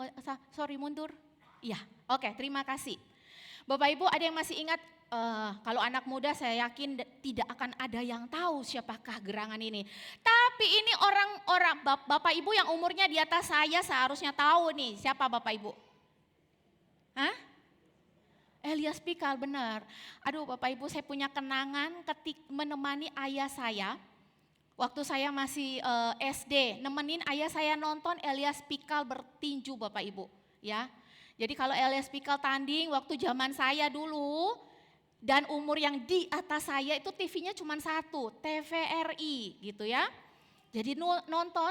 sorry mundur. Iya, oke, terima kasih. Bapak Ibu, ada yang masih ingat, kalau anak muda saya yakin tidak akan ada yang tahu siapakah gerangan ini. Tapi ini orang-orang, Bapak Ibu yang umurnya di atas saya seharusnya tahu nih, siapa Bapak Ibu? Hah? Elias Pikal, benar. Aduh Bapak Ibu, saya punya kenangan ketika menemani ayah saya. Waktu saya masih SD, nemenin ayah saya nonton Elias Pikal bertinju Bapak Ibu. Ya, jadi kalau Elias Pikal tanding waktu zaman saya dulu, dan umur yang di atas saya itu TV-nya cuma satu, TVRI gitu ya. Jadi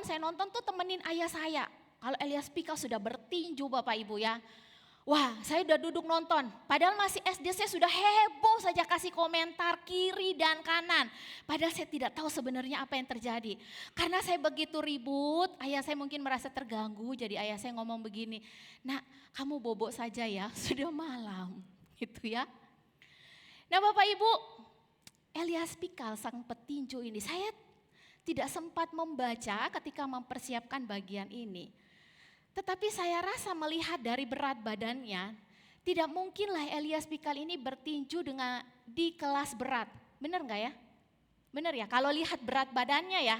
saya nonton tuh temenin ayah saya. Kalau Elias Pikal sudah bertinju Bapak Ibu ya. Wah, saya udah duduk nonton. Padahal masih SD, saya sudah heboh saja kasih komentar kiri dan kanan. Padahal saya tidak tahu sebenarnya apa yang terjadi. Karena saya begitu ribut, ayah saya mungkin merasa terganggu. Jadi ayah saya ngomong begini, "Nak, kamu bobok saja ya, sudah malam." Gitu ya. Nah Bapak Ibu, Elias Pikal sang petinju ini, tidak sempat membaca ketika mempersiapkan bagian ini. Tetapi saya rasa melihat dari berat badannya, tidak mungkinlah Elias Pikal ini bertinju di kelas berat. Benar enggak ya? Benar ya, kalau lihat berat badannya ya.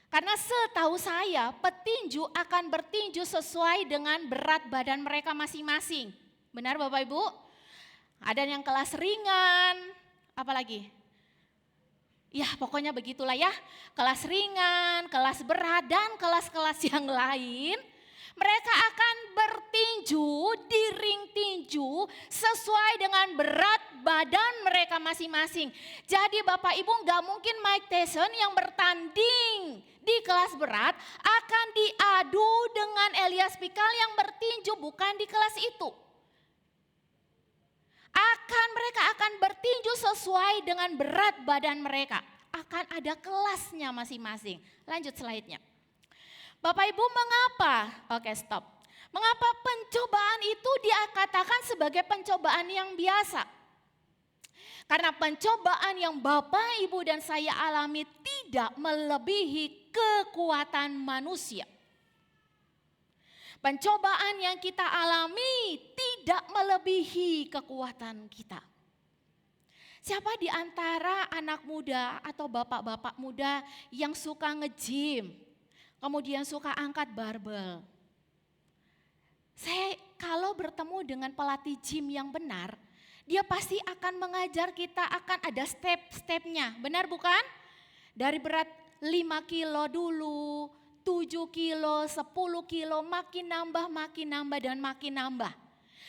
Karena setahu saya petinju akan bertinju sesuai dengan berat badan mereka masing-masing. Benar Bapak Ibu? Ada yang kelas ringan, apalagi? Ya pokoknya begitulah ya. Kelas ringan, kelas berat dan kelas-kelas yang lain. Mereka akan bertinju di ring tinju sesuai dengan berat badan mereka masing-masing. Jadi Bapak Ibu nggak mungkin Mike Tyson yang bertanding di kelas berat akan diadu dengan Elias Pikal yang bertinju bukan di kelas itu. Mereka akan bertinju sesuai dengan berat badan mereka. Akan ada kelasnya masing-masing. Lanjut slide-nya. Bapak Ibu mengapa? Oke stop. Mengapa pencobaan itu dikatakan sebagai pencobaan yang biasa? Karena pencobaan yang Bapak Ibu dan saya alami tidak melebihi kekuatan manusia. Pencobaan yang kita alami tidak melebihi kekuatan kita. Siapa di antara anak muda atau bapak-bapak muda yang suka nge-gym? Kemudian suka angkat barbel. Saya kalau bertemu dengan pelatih gym yang benar, dia pasti akan mengajar kita akan ada step-stepnya. Benar bukan? Dari berat 5 kilo dulu, 7 kilo, 10 kilo, makin nambah dan makin nambah.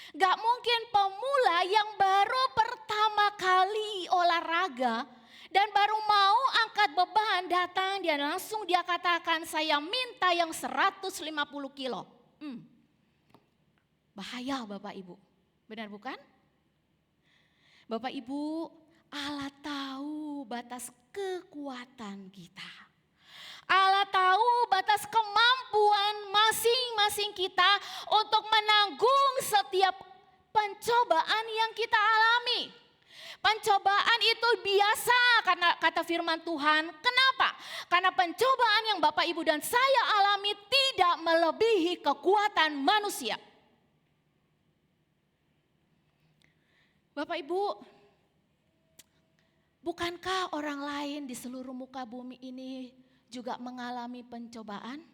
Gak mungkin pemula yang baru pertama kali olahraga dan baru mau angkat beban datang dia langsung dia katakan saya minta yang 150 kilo. Bahaya Bapak Ibu, benar bukan? Bapak Ibu, Allah tahu batas kekuatan kita. Allah tahu batas kemampuan masing-masing kita untuk menanggung setiap pencobaan yang kita alami. Pencobaan itu biasa karena kata firman Tuhan. Kenapa? Karena pencobaan yang Bapak Ibu dan saya alami tidak melebihi kekuatan manusia. Bapak Ibu, bukankah orang lain di seluruh muka bumi ini juga mengalami pencobaan?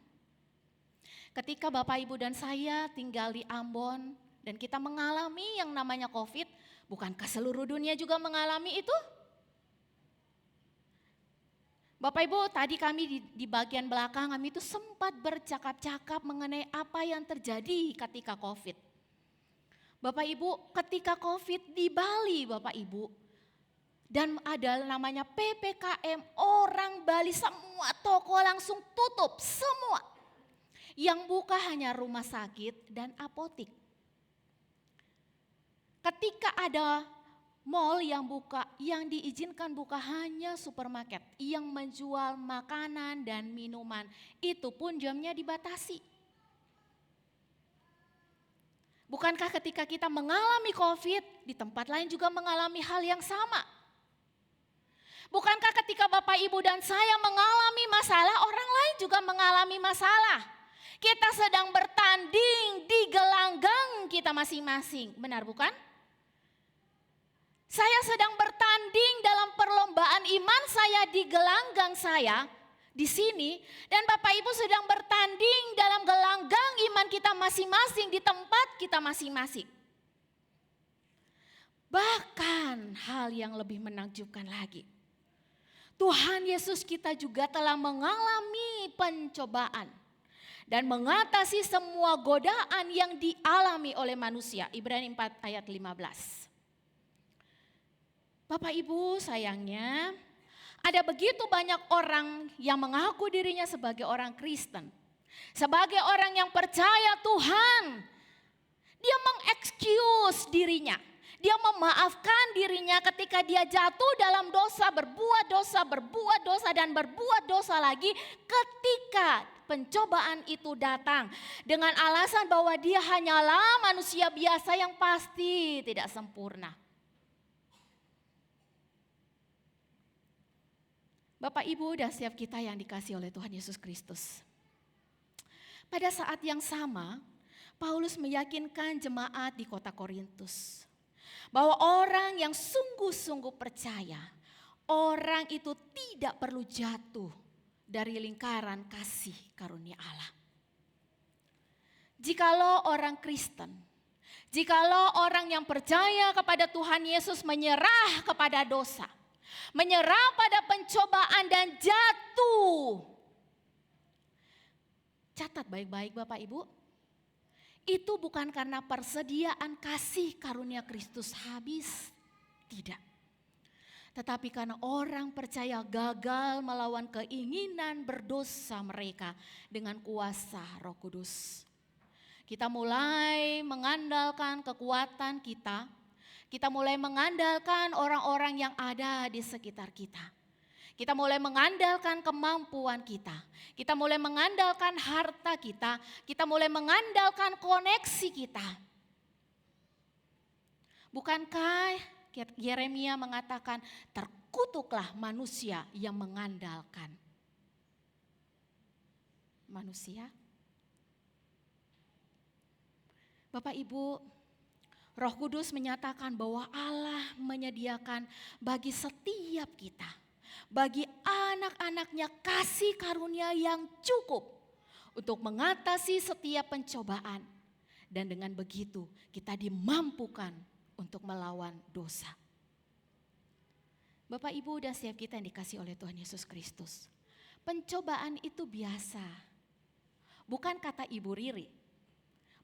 Ketika Bapak Ibu dan saya tinggal di Ambon dan kita mengalami yang namanya COVID, bukankah seluruh dunia juga mengalami itu? Bapak Ibu, tadi kami di bagian belakang kami itu sempat bercakap-cakap mengenai apa yang terjadi ketika COVID. Bapak Ibu, ketika COVID di Bali Bapak Ibu, dan ada namanya PPKM, orang Bali semua toko langsung tutup, semua. Yang buka hanya rumah sakit dan apotik. Ketika ada mal yang buka, yang diizinkan buka hanya supermarket yang menjual makanan dan minuman, itu pun jamnya dibatasi. Bukankah ketika kita mengalami COVID, di tempat lain juga mengalami hal yang sama? Bukankah ketika Bapak Ibu dan saya mengalami masalah, orang lain juga mengalami masalah? Kita sedang bertanding di gelanggang kita masing-masing, benar bukan? Saya sedang bertanding dalam perlombaan iman saya di gelanggang saya di sini, dan Bapak Ibu sedang bertanding dalam gelanggang iman kita masing-masing di tempat kita masing-masing. Bahkan hal yang lebih menakjubkan lagi, Tuhan Yesus kita juga telah mengalami pencobaan dan mengatasi semua godaan yang dialami oleh manusia. Ibrani 4 ayat 15. Bapak Ibu sayangnya, ada begitu banyak orang yang mengaku dirinya sebagai orang Kristen. Sebagai orang yang percaya Tuhan. Dia mengexcuse dirinya. Dia memaafkan dirinya ketika dia jatuh dalam dosa, berbuat dosa dan berbuat dosa lagi ketika pencobaan itu datang. Dengan alasan bahwa dia hanyalah manusia biasa yang pasti tidak sempurna. Bapak, Ibu, dan setiap kita yang dikasihi oleh Tuhan Yesus Kristus. Pada saat yang sama, Paulus meyakinkan jemaat di kota Korintus bahwa orang yang sungguh-sungguh percaya, orang itu tidak perlu jatuh dari lingkaran kasih karunia Allah. Jikalau orang Kristen, jikalau orang yang percaya kepada Tuhan Yesus menyerah kepada dosa, menyerah pada pencobaan dan jatuh. Catat baik-baik Bapak Ibu, itu bukan karena persediaan kasih karunia Kristus habis, tidak. Tetapi karena orang percaya gagal melawan keinginan berdosa mereka dengan kuasa Roh Kudus. Kita mulai mengandalkan kekuatan kita. Kita mulai mengandalkan orang-orang yang ada di sekitar kita. Kita mulai mengandalkan kemampuan kita. Kita mulai mengandalkan harta kita. Kita mulai mengandalkan koneksi kita. Bukankah Yeremia mengatakan, terkutuklah manusia yang mengandalkan manusia? Bapak Ibu, Roh Kudus menyatakan bahwa Allah menyediakan bagi setiap kita, bagi anak-anaknya kasih karunia yang cukup untuk mengatasi setiap pencobaan. Dan dengan begitu kita dimampukan untuk melawan dosa. Bapak, Ibu, dan setiap kita yang dikasihi oleh Tuhan Yesus Kristus, pencobaan itu biasa. Bukan kata Ibu Riri.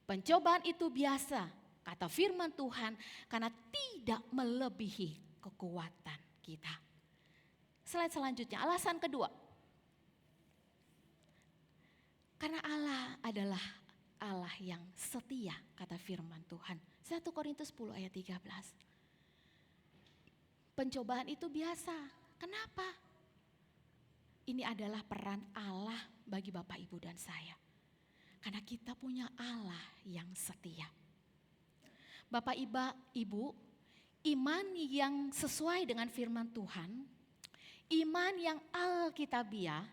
Pencobaan itu biasa, kata firman Tuhan, karena tidak melebihi kekuatan kita. Slide selanjutnya, alasan kedua. Karena Allah adalah Allah yang setia, kata firman Tuhan. 1 Korintus 10 ayat 13. Pencobaan itu biasa. Kenapa? Ini adalah peran Allah bagi Bapak, Ibu, dan saya. Karena kita punya Allah yang setia. Bapak, Ibu, iman yang sesuai dengan firman Tuhan, iman yang alkitabiah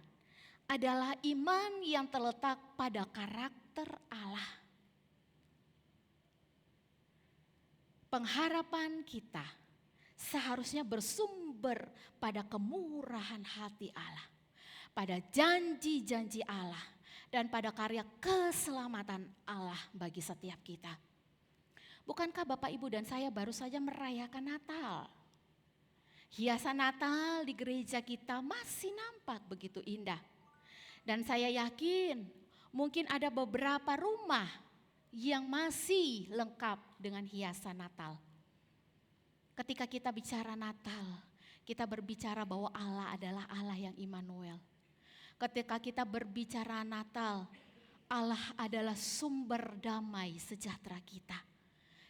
adalah iman yang terletak pada karakter Allah. Pengharapan kita seharusnya bersumber pada kemurahan hati Allah, pada janji-janji Allah, dan pada karya keselamatan Allah bagi setiap kita. Bukankah Bapak, Ibu, dan saya baru saja merayakan Natal? Hiasan Natal di gereja kita masih nampak begitu indah. Dan saya yakin mungkin ada beberapa rumah yang masih lengkap dengan hiasan Natal. Ketika kita bicara Natal, kita berbicara bahwa Allah adalah Allah yang Immanuel. Ketika kita berbicara Natal, Allah adalah sumber damai sejahtera kita.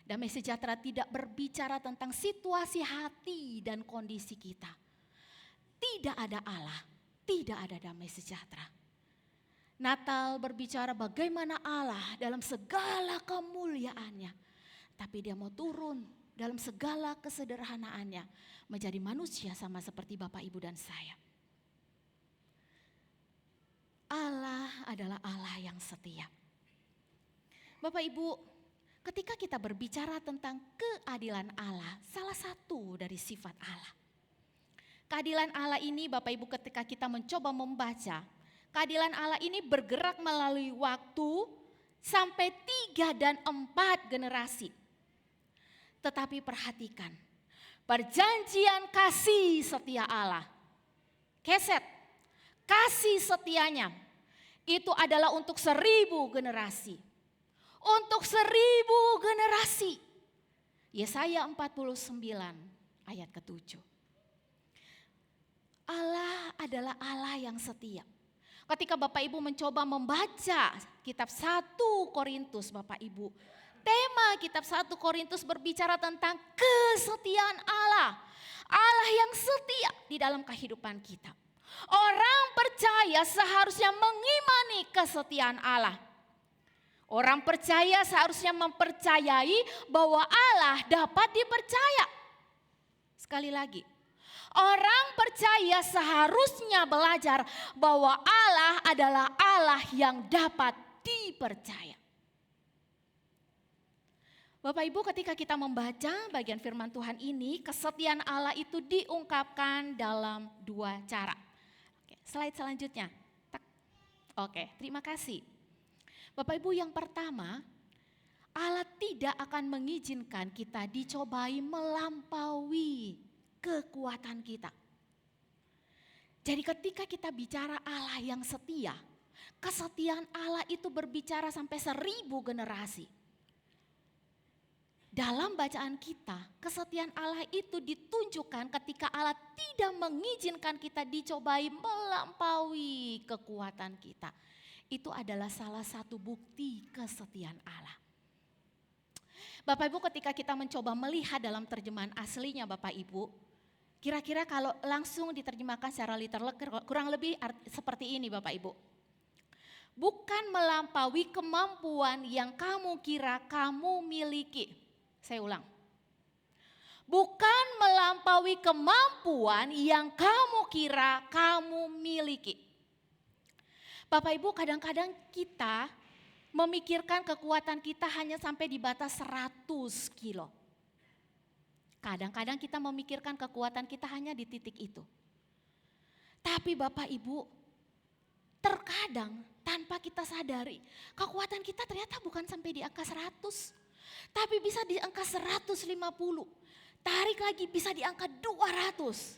Damai sejahtera tidak berbicara tentang situasi hati dan kondisi kita. Tidak ada Allah, tidak ada damai sejahtera. Natal berbicara bagaimana Allah dalam segala kemuliaannya. Tapi dia mau turun dalam segala kesederhanaannya. Menjadi manusia sama seperti Bapak, Ibu, dan saya. Allah adalah Allah yang setia. Bapak, Ibu, ketika kita berbicara tentang keadilan Allah, salah satu dari sifat Allah. Keadilan Allah ini Bapak, Ibu, ketika kita mencoba membaca, keadilan Allah ini bergerak melalui waktu sampai 3 dan 4 generasi. Tetapi perhatikan, perjanjian kasih setia Allah. Keset. Kasih setianya itu adalah untuk 1000 generasi. Untuk 1000 generasi. Yesaya 49 ayat ke-7. Allah adalah Allah yang setia. Ketika Bapak, Ibu, mencoba membaca kitab 1 Korintus, Bapak, Ibu, tema kitab 1 Korintus berbicara tentang kesetiaan Allah. Allah yang setia di dalam kehidupan kita. Orang percaya seharusnya mengimani kesetiaan Allah. Orang percaya seharusnya mempercayai bahwa Allah dapat dipercaya. Sekali lagi, Orang percaya seharusnya belajar bahwa Allah adalah Allah yang dapat dipercaya. Bapak Ibu, ketika kita membaca bagian firman Tuhan ini, kesetiaan Allah itu diungkapkan dalam dua cara. Oke, slide selanjutnya. Oke, terima kasih. Bapak Ibu, yang pertama, Allah tidak akan mengizinkan kita dicobai melampaui kekuatan kita. Jadi ketika kita bicara Allah yang setia, kesetiaan Allah itu berbicara sampai 1000 generasi. Dalam bacaan kita, kesetiaan Allah itu ditunjukkan ketika Allah tidak mengizinkan kita dicobai melampaui kekuatan kita. Itu adalah salah satu bukti kesetiaan Allah. Bapak Ibu, ketika kita mencoba melihat dalam terjemahan aslinya Bapak Ibu, kira-kira kalau langsung diterjemahkan secara literal kurang lebih seperti ini Bapak Ibu. Bukan melampaui kemampuan yang kamu kira kamu miliki. Saya ulang. Bukan melampaui kemampuan yang kamu kira kamu miliki. Bapak Ibu, kadang-kadang kita memikirkan kekuatan kita hanya sampai di batas 100 kilo. Kadang-kadang kita memikirkan kekuatan kita hanya di titik itu. Tapi Bapak Ibu, terkadang tanpa kita sadari, kekuatan kita ternyata bukan sampai di angka 100. Tapi bisa di angka 150, tarik lagi bisa di angka 200.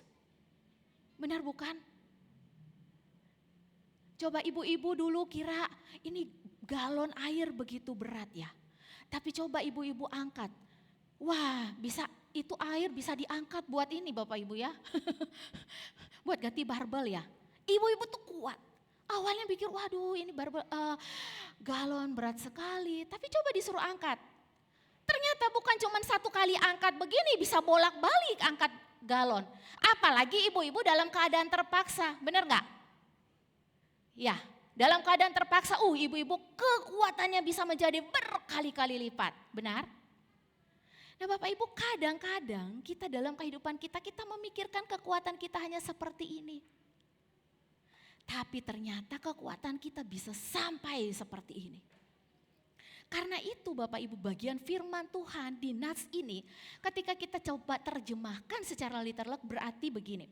Benar bukan? Coba ibu-ibu dulu kira ini galon air begitu berat ya. Tapi coba ibu-ibu angkat. Wah, bisa itu air bisa diangkat buat ini Bapak Ibu ya. Buat ganti barbel ya. Ibu-ibu tuh kuat. Awalnya pikir waduh ini barbel galon berat sekali. Tapi coba disuruh angkat. Ternyata bukan cuma satu kali angkat begini, bisa bolak-balik angkat galon. Apalagi ibu-ibu dalam keadaan terpaksa, benar nggak? Ya, dalam keadaan terpaksa, ibu-ibu kekuatannya bisa menjadi berkali-kali lipat, benar? Nah Bapak Ibu, kadang-kadang kita dalam kehidupan kita memikirkan kekuatan kita hanya seperti ini. Tapi ternyata kekuatan kita bisa sampai seperti ini. Karena itu Bapak Ibu, bagian firman Tuhan di Nats ini ketika kita coba terjemahkan secara literal berarti begini.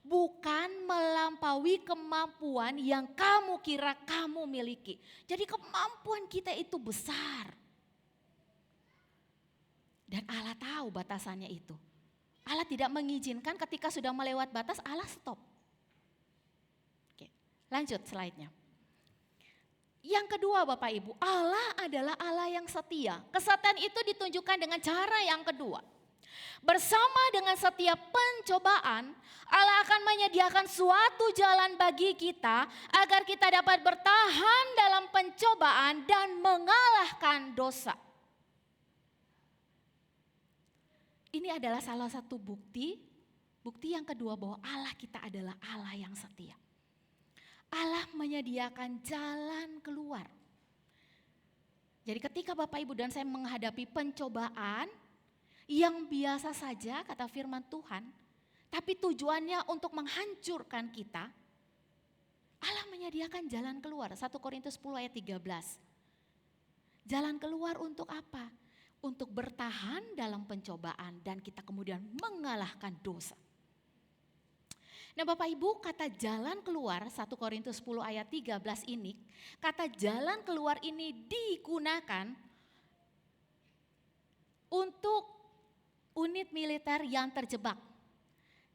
Bukan melampaui kemampuan yang kamu kira kamu miliki. Jadi kemampuan kita itu besar. Dan Allah tahu batasannya itu. Allah tidak mengizinkan ketika sudah melewat batas Allah stop. Oke, lanjut slide-nya. Yang kedua Bapak Ibu, Allah adalah Allah yang setia. Kesetiaan itu ditunjukkan dengan cara yang kedua. Bersama dengan setiap pencobaan, Allah akan menyediakan suatu jalan bagi kita agar kita dapat bertahan dalam pencobaan dan mengalahkan dosa. Ini adalah salah satu bukti yang kedua bahwa Allah kita adalah Allah yang setia. Allah menyediakan jalan keluar. Jadi ketika Bapak Ibu dan saya menghadapi pencobaan yang biasa saja kata firman Tuhan, tapi tujuannya untuk menghancurkan kita, Allah menyediakan jalan keluar. 1 Korintus 10 ayat 13. Jalan keluar untuk apa? Untuk bertahan dalam pencobaan dan kita kemudian mengalahkan dosa. Nah Bapak Ibu, kata jalan keluar 1 Korintus 10 ayat 13 ini, kata jalan keluar ini digunakan untuk unit militer yang terjebak.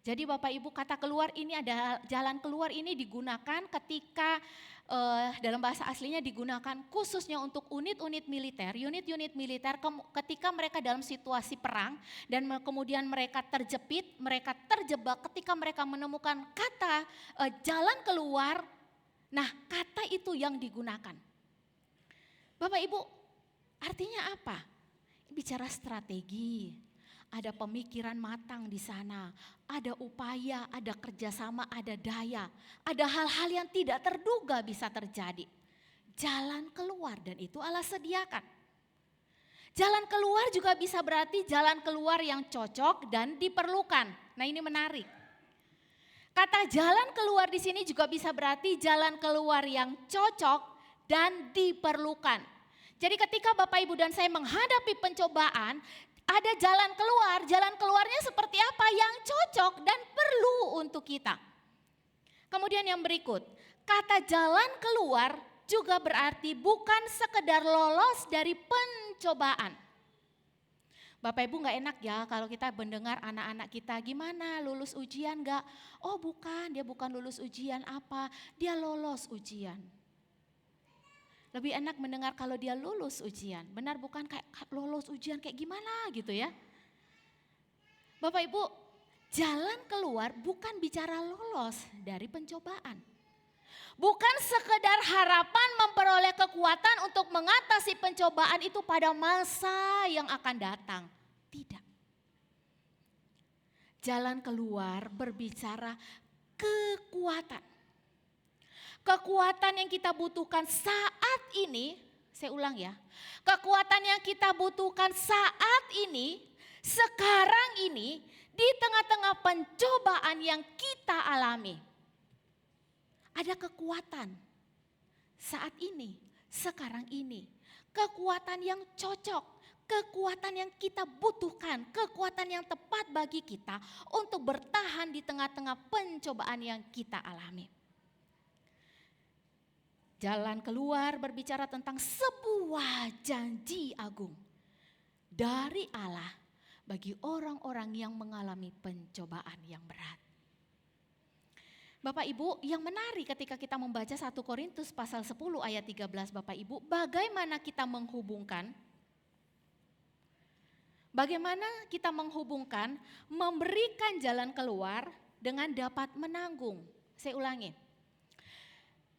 Jadi Bapak Ibu, kata keluar ini ada jalan keluar ini digunakan ketika dalam bahasa aslinya digunakan khususnya untuk unit-unit militer ketika mereka dalam situasi perang dan kemudian mereka terjepit, mereka terjebak ketika mereka menemukan kata jalan keluar. Nah, kata itu yang digunakan. Bapak Ibu, artinya apa? Bicara strategi. Ada pemikiran matang di sana, ada upaya, ada kerjasama, ada daya, ada hal-hal yang tidak terduga bisa terjadi. Jalan keluar dan itu Allah sediakan. Jalan keluar juga bisa berarti jalan keluar yang cocok dan diperlukan. Nah ini menarik. Kata jalan keluar di sini juga bisa berarti jalan keluar yang cocok dan diperlukan. Jadi ketika Bapak Ibu dan saya menghadapi pencobaan, ada jalan keluarnya seperti apa yang cocok dan perlu untuk kita. Kemudian yang berikut, kata jalan keluar juga berarti bukan sekedar lolos dari pencobaan. Bapak Ibu gak enak ya kalau kita mendengar anak-anak kita gimana lulus ujian gak? Oh bukan, dia bukan lulus ujian apa, dia lolos ujian. Lebih enak mendengar kalau dia lulus ujian, benar bukan kayak lolos ujian kayak gimana gitu ya. Bapak Ibu, jalan keluar bukan bicara lolos dari pencobaan. Bukan sekedar harapan memperoleh kekuatan untuk mengatasi pencobaan itu pada masa yang akan datang. Tidak. Jalan keluar berbicara kekuatan. Kekuatan yang kita butuhkan saat ini, saya ulang ya. Kekuatan yang kita butuhkan saat ini, sekarang ini, di tengah-tengah pencobaan yang kita alami. Ada kekuatan saat ini, sekarang ini. Kekuatan yang cocok, kekuatan yang kita butuhkan, kekuatan yang tepat bagi kita untuk bertahan di tengah-tengah pencobaan yang kita alami. Jalan keluar berbicara tentang sebuah janji agung dari Allah bagi orang-orang yang mengalami pencobaan yang berat. Bapak Ibu, yang menarik ketika kita membaca 1 Korintus pasal 10 ayat 13 Bapak Ibu, bagaimana kita menghubungkan memberikan jalan keluar dengan dapat menanggung. Saya ulangi.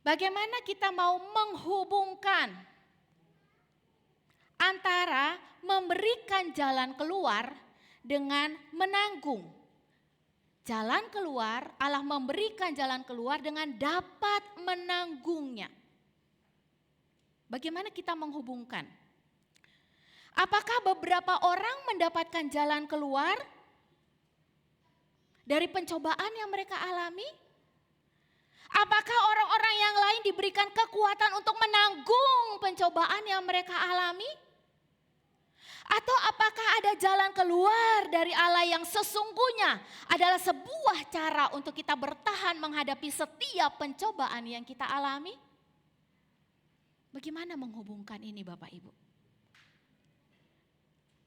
Bagaimana kita mau menghubungkan antara memberikan jalan keluar dengan menanggung. Jalan keluar, Allah memberikan jalan keluar dengan dapat menanggungnya. Bagaimana kita menghubungkan? Apakah beberapa orang mendapatkan jalan keluar dari pencobaan yang mereka alami? Apakah orang-orang yang lain diberikan kekuatan untuk menanggung pencobaan yang mereka alami? Atau apakah ada jalan keluar dari Allah yang sesungguhnya adalah sebuah cara untuk kita bertahan menghadapi setiap pencobaan yang kita alami? Bagaimana menghubungkan ini Bapak Ibu?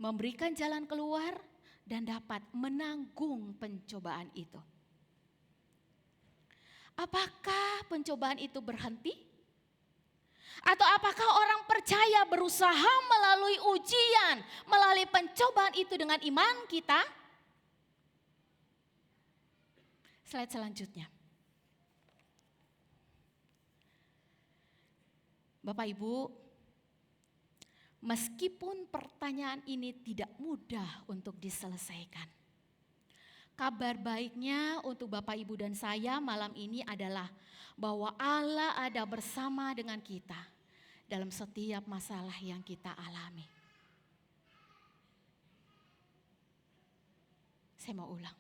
Memberikan jalan keluar dan dapat menanggung pencobaan itu. Apakah pencobaan itu berhenti? Atau apakah orang percaya berusaha melalui ujian, melalui pencobaan itu dengan iman kita? Slide selanjutnya. Bapak Ibu, meskipun pertanyaan ini tidak mudah untuk diselesaikan, kabar baiknya untuk Bapak Ibu dan saya malam ini adalah bahwa Allah ada bersama dengan kita dalam setiap masalah yang kita alami. Saya mau ulang.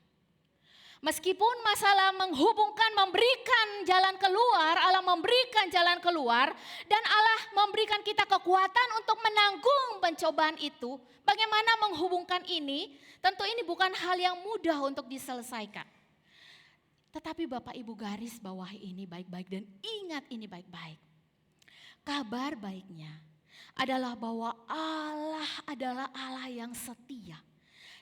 Meskipun masalah menghubungkan, memberikan jalan keluar, Allah memberikan jalan keluar dan Allah memberikan kita kekuatan untuk menanggung pencobaan itu. Bagaimana menghubungkan ini? Tentu ini bukan hal yang mudah untuk diselesaikan. Tetapi Bapak Ibu garis bawahi ini baik-baik dan ingat ini baik-baik. Kabar baiknya adalah bahwa Allah adalah Allah yang setia.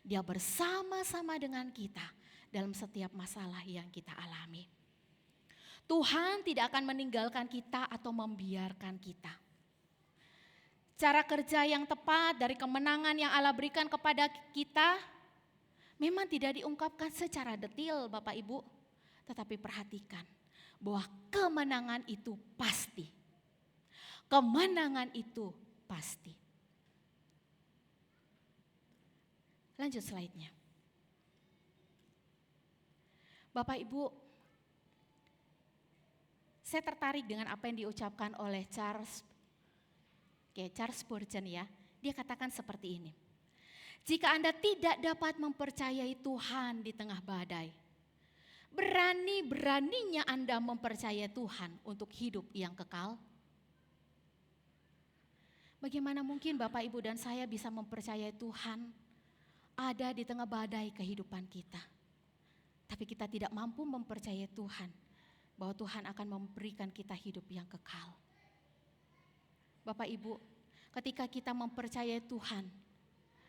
Dia bersama-sama dengan kita dalam setiap masalah yang kita alami. Tuhan tidak akan meninggalkan kita atau membiarkan kita. Cara kerja yang tepat dari kemenangan yang Allah berikan kepada kita memang tidak diungkapkan secara detail Bapak Ibu. Tetapi perhatikan bahwa kemenangan itu pasti. Kemenangan itu pasti. Lanjut slide-nya. Bapak Ibu, saya tertarik dengan apa yang diucapkan oleh Charles Spurgeon ya. Dia katakan seperti ini. Jika Anda tidak dapat mempercayai Tuhan di tengah badai, Berani-beraninya Anda mempercayai Tuhan untuk hidup yang kekal? Bagaimana mungkin Bapak, Ibu, dan saya bisa mempercayai Tuhan ada di tengah badai kehidupan kita, tapi kita tidak mampu mempercayai Tuhan bahwa Tuhan akan memberikan kita hidup yang kekal. Bapak, Ibu, ketika kita mempercayai Tuhan,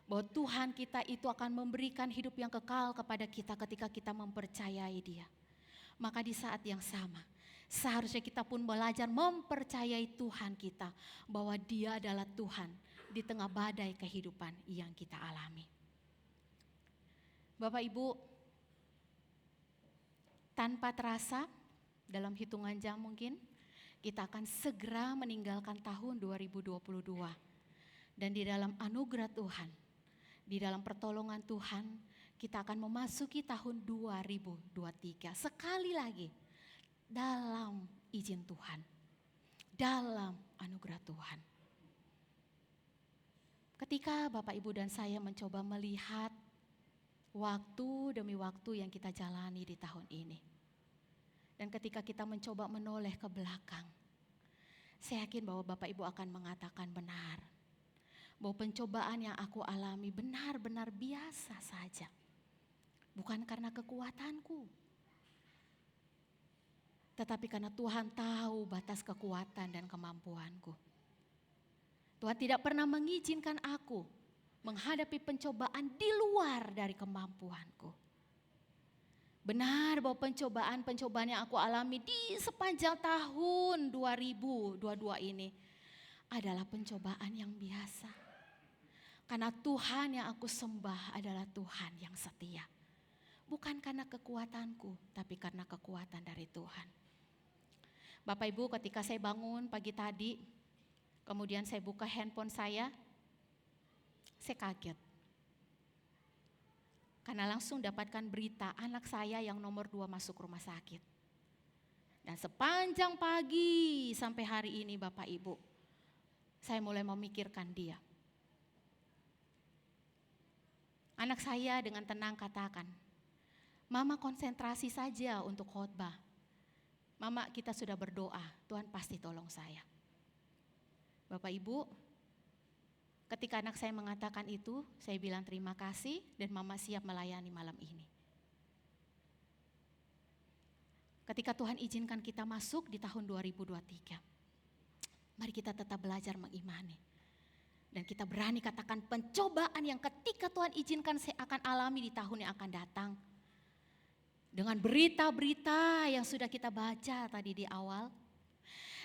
bahwa Tuhan kita itu akan memberikan hidup yang kekal kepada kita ketika kita mempercayai Dia. Maka di saat yang sama, seharusnya kita pun belajar mempercayai Tuhan kita, bahwa Dia adalah Tuhan di tengah badai kehidupan yang kita alami. Bapak, Ibu, tanpa terasa, dalam hitungan jam mungkin, kita akan segera meninggalkan tahun 2022. Dan di dalam anugerah Tuhan, di dalam pertolongan Tuhan, kita akan memasuki tahun 2023. Sekali lagi, dalam izin Tuhan, dalam anugerah Tuhan. Ketika Bapak, Ibu, dan saya mencoba melihat waktu demi waktu yang kita jalani di tahun ini, dan ketika kita mencoba menoleh ke belakang, saya yakin bahwa Bapak, Ibu akan mengatakan benar, bahwa pencobaan yang aku alami benar-benar biasa saja. Bukan karena kekuatanku, tetapi karena Tuhan tahu batas kekuatan dan kemampuanku. Tuhan tidak pernah mengizinkan aku menghadapi pencobaan di luar dari kemampuanku. Benar bahwa pencobaan yang aku alami di sepanjang tahun 2022 ini adalah pencobaan yang biasa. Karena Tuhan yang aku sembah adalah Tuhan yang setia. Bukan karena kekuatanku, tapi karena kekuatan dari Tuhan. Bapak, Ibu, ketika saya bangun pagi tadi, kemudian saya buka handphone saya kaget. Karena langsung dapatkan berita anak saya yang nomor 2 masuk rumah sakit. Dan sepanjang pagi sampai hari ini Bapak, Ibu, saya mulai memikirkan dia. Anak saya dengan tenang katakan, Mama konsentrasi saja untuk khotbah. Mama, kita sudah berdoa, Tuhan pasti tolong saya. Bapak, Ibu, ketika anak saya mengatakan itu, saya bilang terima kasih dan Mama siap melayani malam ini. Ketika Tuhan izinkan kita masuk di tahun 2023, mari kita tetap belajar mengimani. Dan kita berani katakan pencobaan yang ketika Tuhan izinkan saya akan alami di tahun yang akan datang. Dengan berita-berita yang sudah kita baca tadi di awal.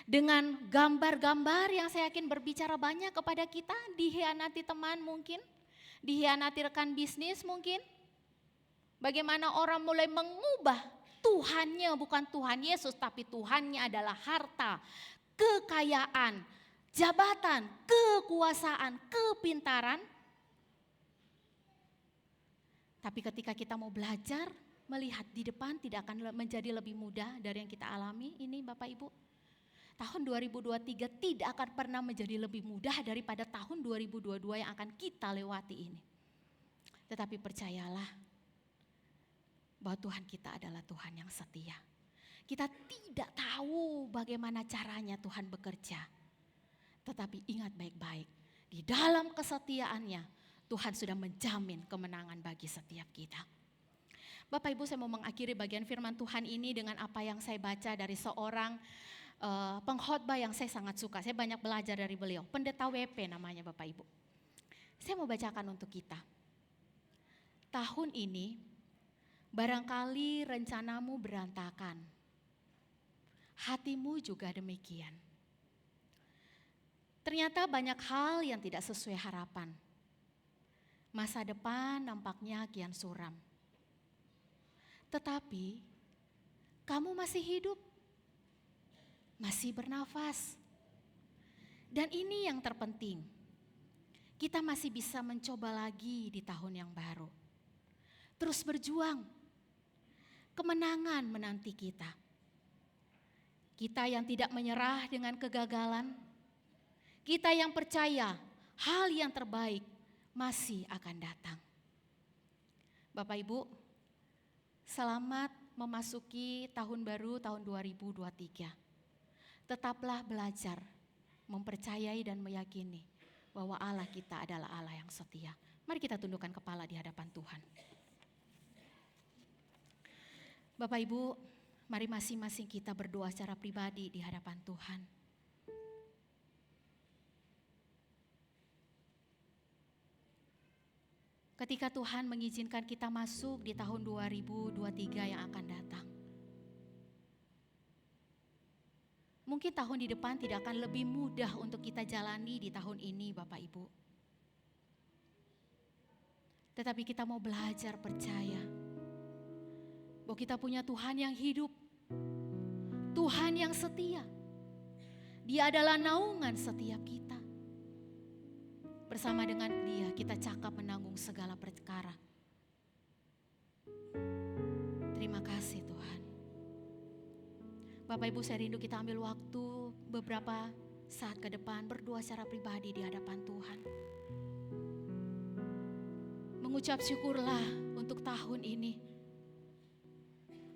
Dengan gambar-gambar yang saya yakin berbicara banyak kepada kita. Dihianati teman mungkin. Dihianati rekan bisnis mungkin. Bagaimana orang mulai mengubah Tuhannya bukan Tuhan Yesus, tapi Tuhannya adalah harta, kekayaan, jabatan, kekuasaan, kepintaran. Tapi ketika kita mau belajar, melihat di depan tidak akan menjadi lebih mudah dari yang kita alami ini Bapak, Ibu. Tahun 2023 tidak akan pernah menjadi lebih mudah daripada tahun 2022 yang akan kita lewati ini. Tetapi percayalah bahwa Tuhan kita adalah Tuhan yang setia. Kita tidak tahu bagaimana caranya Tuhan bekerja. Tetapi ingat baik-baik, di dalam kesetiaannya Tuhan sudah menjamin kemenangan bagi setiap kita. Bapak, Ibu, saya mau mengakhiri bagian firman Tuhan ini dengan apa yang saya baca dari seorang pengkhotbah yang saya sangat suka. Saya banyak belajar dari beliau, Pendeta WP namanya Bapak, Ibu. Saya mau bacakan untuk kita. Tahun ini barangkali rencanamu berantakan, hatimu juga demikian. Ternyata banyak hal yang tidak sesuai harapan. Masa depan nampaknya kian suram. Tetapi kamu masih hidup, masih bernafas. Dan ini yang terpenting, kita masih bisa mencoba lagi di tahun yang baru. Terus berjuang, kemenangan menanti kita. Kita yang tidak menyerah dengan kegagalan, kita yang percaya hal yang terbaik masih akan datang. Bapak, Ibu, selamat memasuki tahun baru tahun 2023. Tetaplah belajar, mempercayai dan meyakini bahwa Allah kita adalah Allah yang setia. Mari kita tundukkan kepala di hadapan Tuhan. Bapak Ibu, mari masing-masing kita berdoa secara pribadi di hadapan Tuhan. Ketika Tuhan mengizinkan kita masuk di tahun 2023 yang akan datang. Mungkin tahun di depan tidak akan lebih mudah untuk kita jalani di tahun ini Bapak Ibu. Tetapi kita mau belajar percaya bahwa kita punya Tuhan yang hidup, Tuhan yang setia. Dia adalah naungan setiap kita. Bersama dengan Dia kita cakap menanggung segala perkara. Terima kasih Tuhan. Bapak Ibu, saya rindu kita ambil waktu beberapa saat ke depan berdoa secara pribadi di hadapan Tuhan. Mengucap syukurlah untuk tahun ini.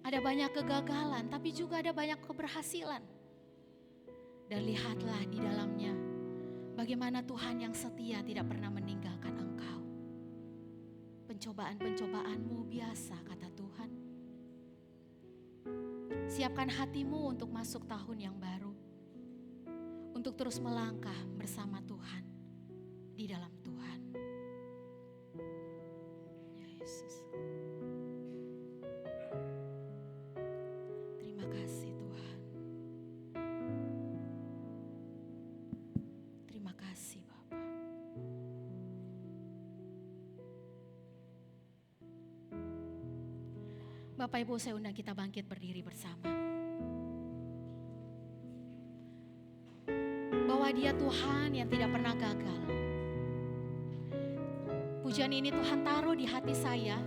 Ada banyak kegagalan tapi juga ada banyak keberhasilan. Dan lihatlah di dalamnya bagaimana Tuhan yang setia tidak pernah meninggalkan engkau. Pencobaan-pencobaanmu biasa kata Tuhan. Siapkan hatimu untuk masuk tahun yang baru. Untuk terus melangkah bersama Tuhan. Di dalam Tuhan. Ya Yesus. Terima kasih Tuhan. Terima kasih Bapak. Bapak Ibu, saya undang kita bangkit berdiri bersama. Bahwa Dia Tuhan yang tidak pernah gagal. Pujian ini Tuhan taruh di hati saya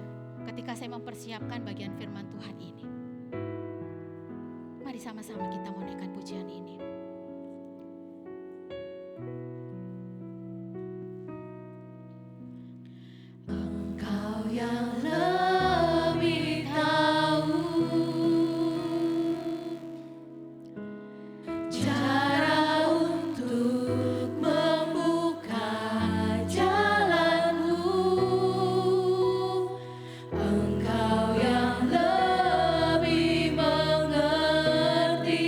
ketika saya mempersiapkan bagian firman Tuhan ini. Mari sama-sama kita menaikkan pujian ini. Engkau yang lebih tahu cara untuk membuka jalanku. Engkau yang lebih mengerti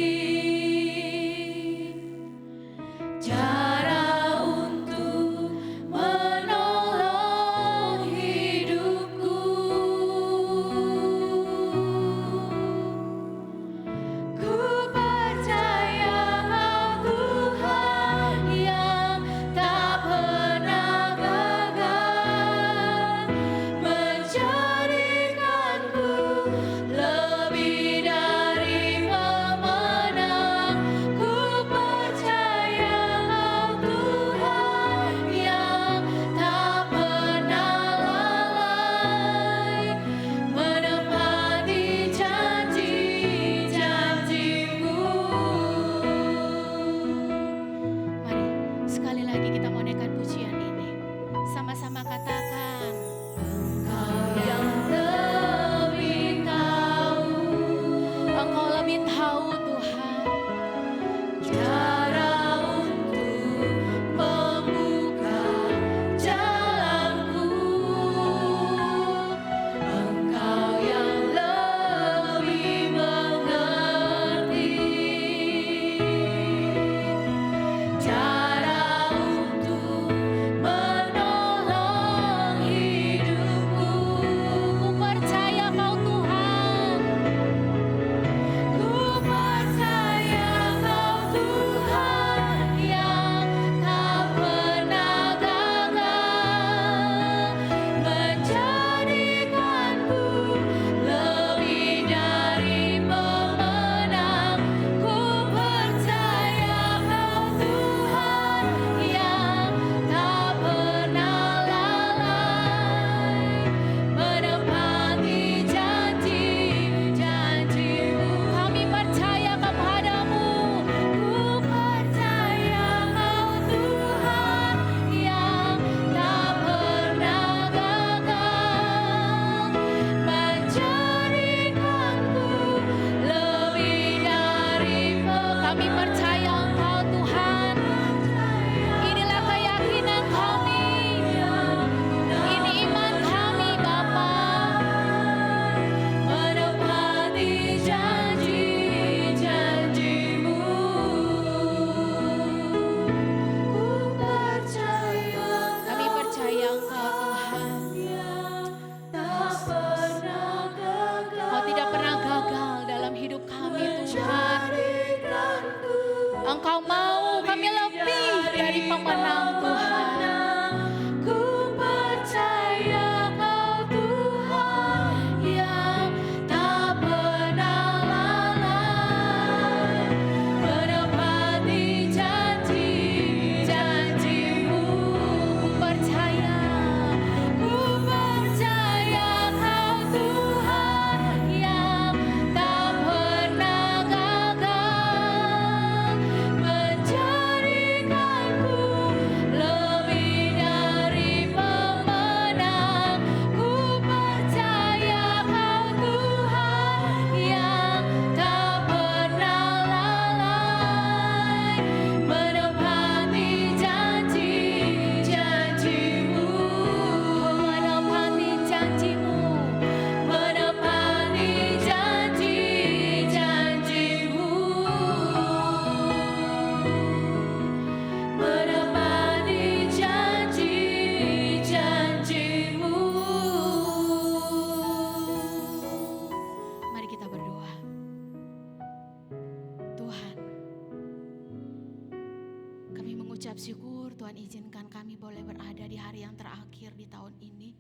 mengucap syukur Tuhan izinkan kami boleh berada di hari yang terakhir di tahun ini.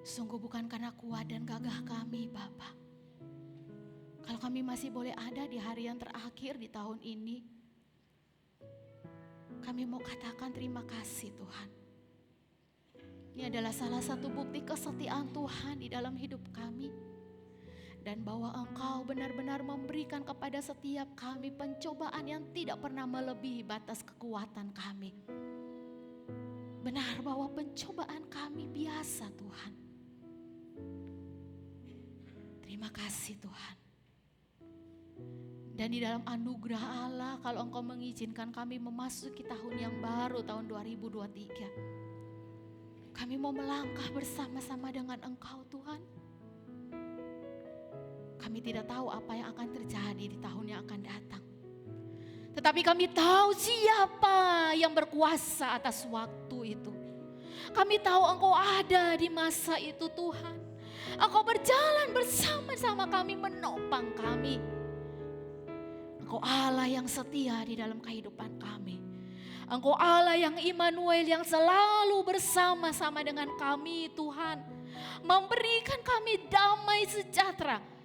Sungguh bukan karena kuat dan gagah kami Bapa. Kalau kami masih boleh ada di hari yang terakhir di tahun ini, kami mau katakan terima kasih Tuhan. Ini adalah salah satu bukti kesetiaan Tuhan di dalam hidup kami. Dan bahwa Engkau benar-benar memberikan kepada setiap kami pencobaan yang tidak pernah melebihi batas kekuatan kami. Benar bahwa pencobaan kami biasa Tuhan. Terima kasih Tuhan. Dan di dalam anugerah Allah, kalau Engkau mengizinkan kami memasuki tahun yang baru, tahun 2023. Kami mau melangkah bersama-sama dengan Engkau Tuhan. Kami tidak tahu apa yang akan terjadi di tahun yang akan datang. Tetapi kami tahu siapa yang berkuasa atas waktu itu. Kami tahu Engkau ada di masa itu Tuhan. Engkau berjalan bersama-sama kami, menopang kami. Engkau Allah yang setia di dalam kehidupan kami. Engkau Allah yang Immanuel, yang selalu bersama-sama dengan kami Tuhan. Memberikan kami damai sejahtera.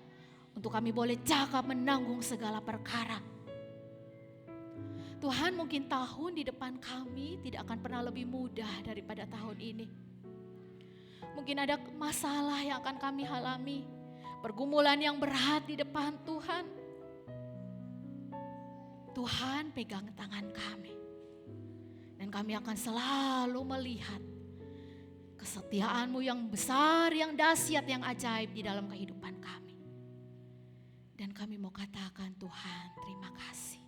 Untuk kami boleh cakap menanggung segala perkara. Tuhan, mungkin tahun di depan kami tidak akan pernah lebih mudah daripada tahun ini. Mungkin ada masalah yang akan kami alami. Pergumulan yang berat di depan Tuhan. Tuhan pegang tangan kami. Dan kami akan selalu melihat kesetiaan-Mu yang besar, yang dahsyat, yang ajaib di dalam kehidupan kami. Dan kami mau katakan Tuhan terima kasih.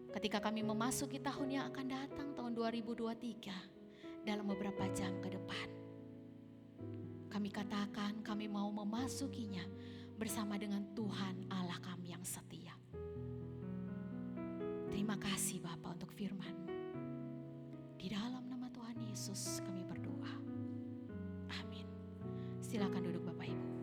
Ketika kami memasuki tahun yang akan datang, tahun 2023, dalam beberapa jam ke depan. Kami katakan kami mau memasukinya bersama dengan Tuhan Allah kami yang setia. Terima kasih Bapa untuk firman-Mu. Di dalam nama Tuhan Yesus kami berdoa. Amin. Silakan duduk Bapak Ibu.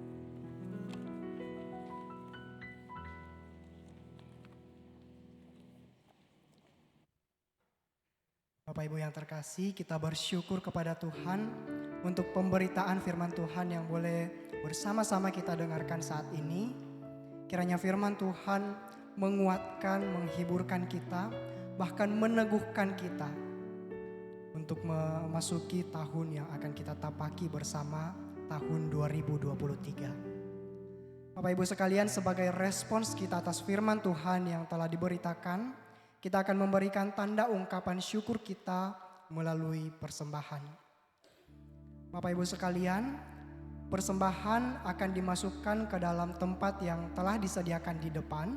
Bapak Ibu yang terkasih, kita bersyukur kepada Tuhan untuk pemberitaan firman Tuhan yang boleh bersama-sama kita dengarkan saat ini. Kiranya firman Tuhan menguatkan, menghiburkan kita, bahkan meneguhkan kita untuk memasuki tahun yang akan kita tapaki bersama, tahun 2023. Bapak Ibu sekalian, sebagai respons kita atas firman Tuhan yang telah diberitakan, kita akan memberikan tanda ungkapan syukur kita melalui persembahan. Bapak Ibu sekalian, persembahan akan dimasukkan ke dalam tempat yang telah disediakan di depan.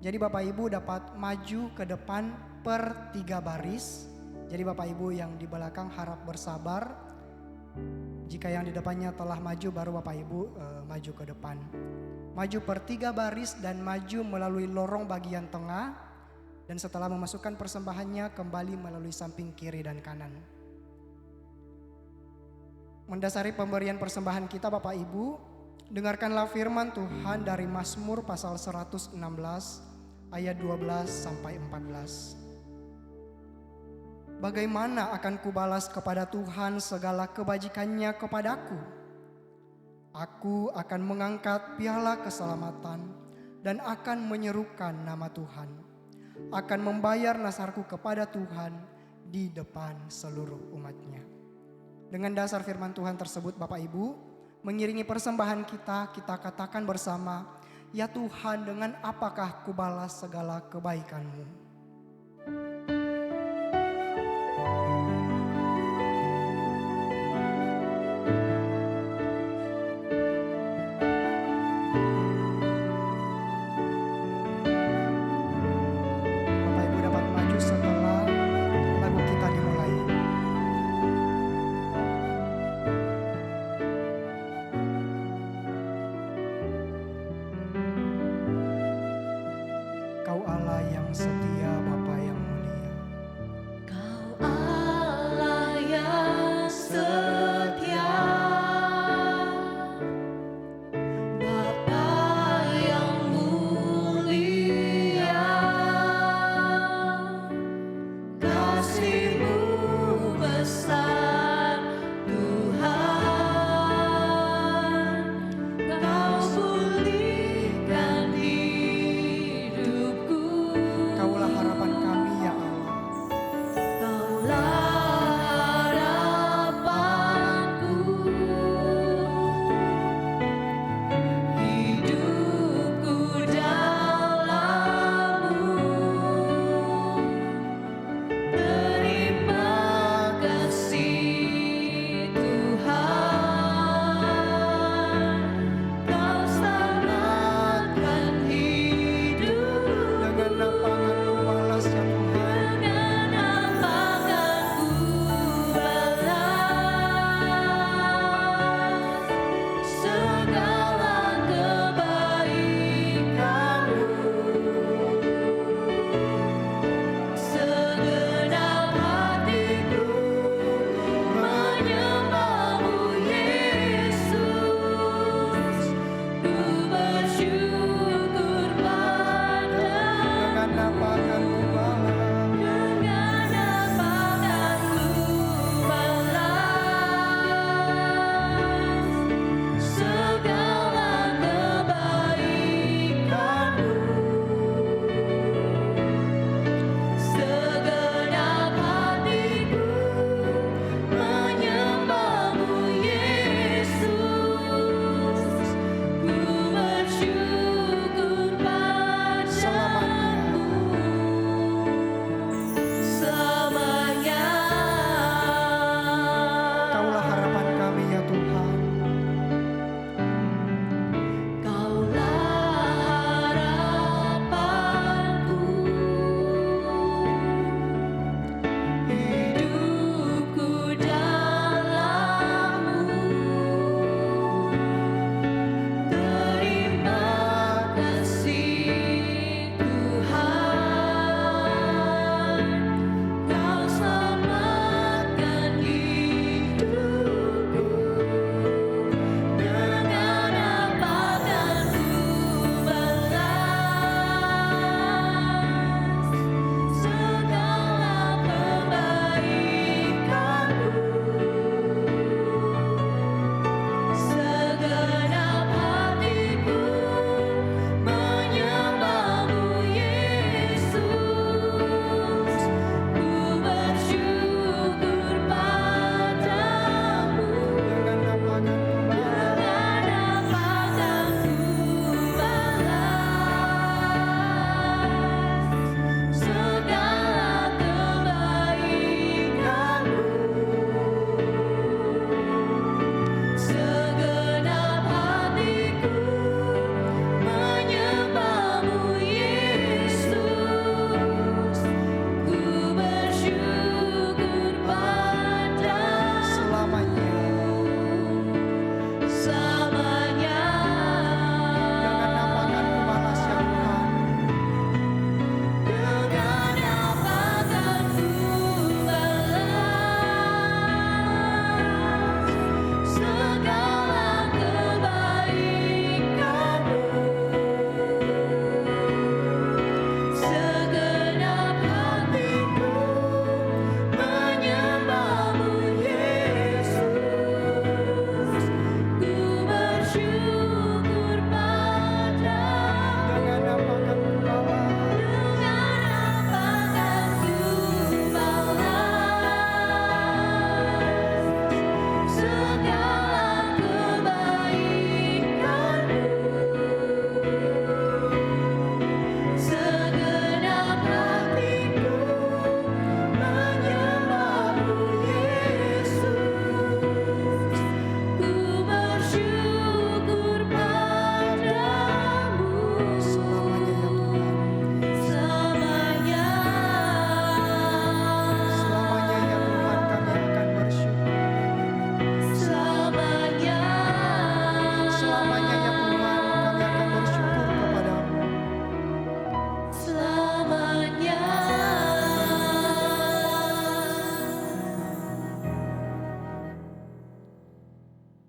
Jadi Bapak Ibu dapat maju ke depan per 3 baris. Jadi Bapak Ibu yang di belakang harap bersabar. Jika yang di depannya telah maju, baru Bapak Ibu maju ke depan. Maju per 3 baris dan maju melalui lorong bagian tengah. Dan setelah memasukkan persembahannya kembali melalui samping kiri dan kanan. Mendasari pemberian persembahan kita Bapak Ibu, dengarkanlah firman Tuhan dari Mazmur pasal 116 ayat 12 sampai 14. Bagaimana akan kubalas kepada Tuhan segala kebajikannya kepadaku? Aku akan mengangkat piala keselamatan dan akan menyerukan nama Tuhan. Akan membayar nasarku kepada Tuhan di depan seluruh umatnya. Dengan dasar firman Tuhan tersebut Bapak Ibu, mengiringi persembahan kita katakan bersama, ya Tuhan, dengan apakah kubalas segala kebaikan-Mu? Setia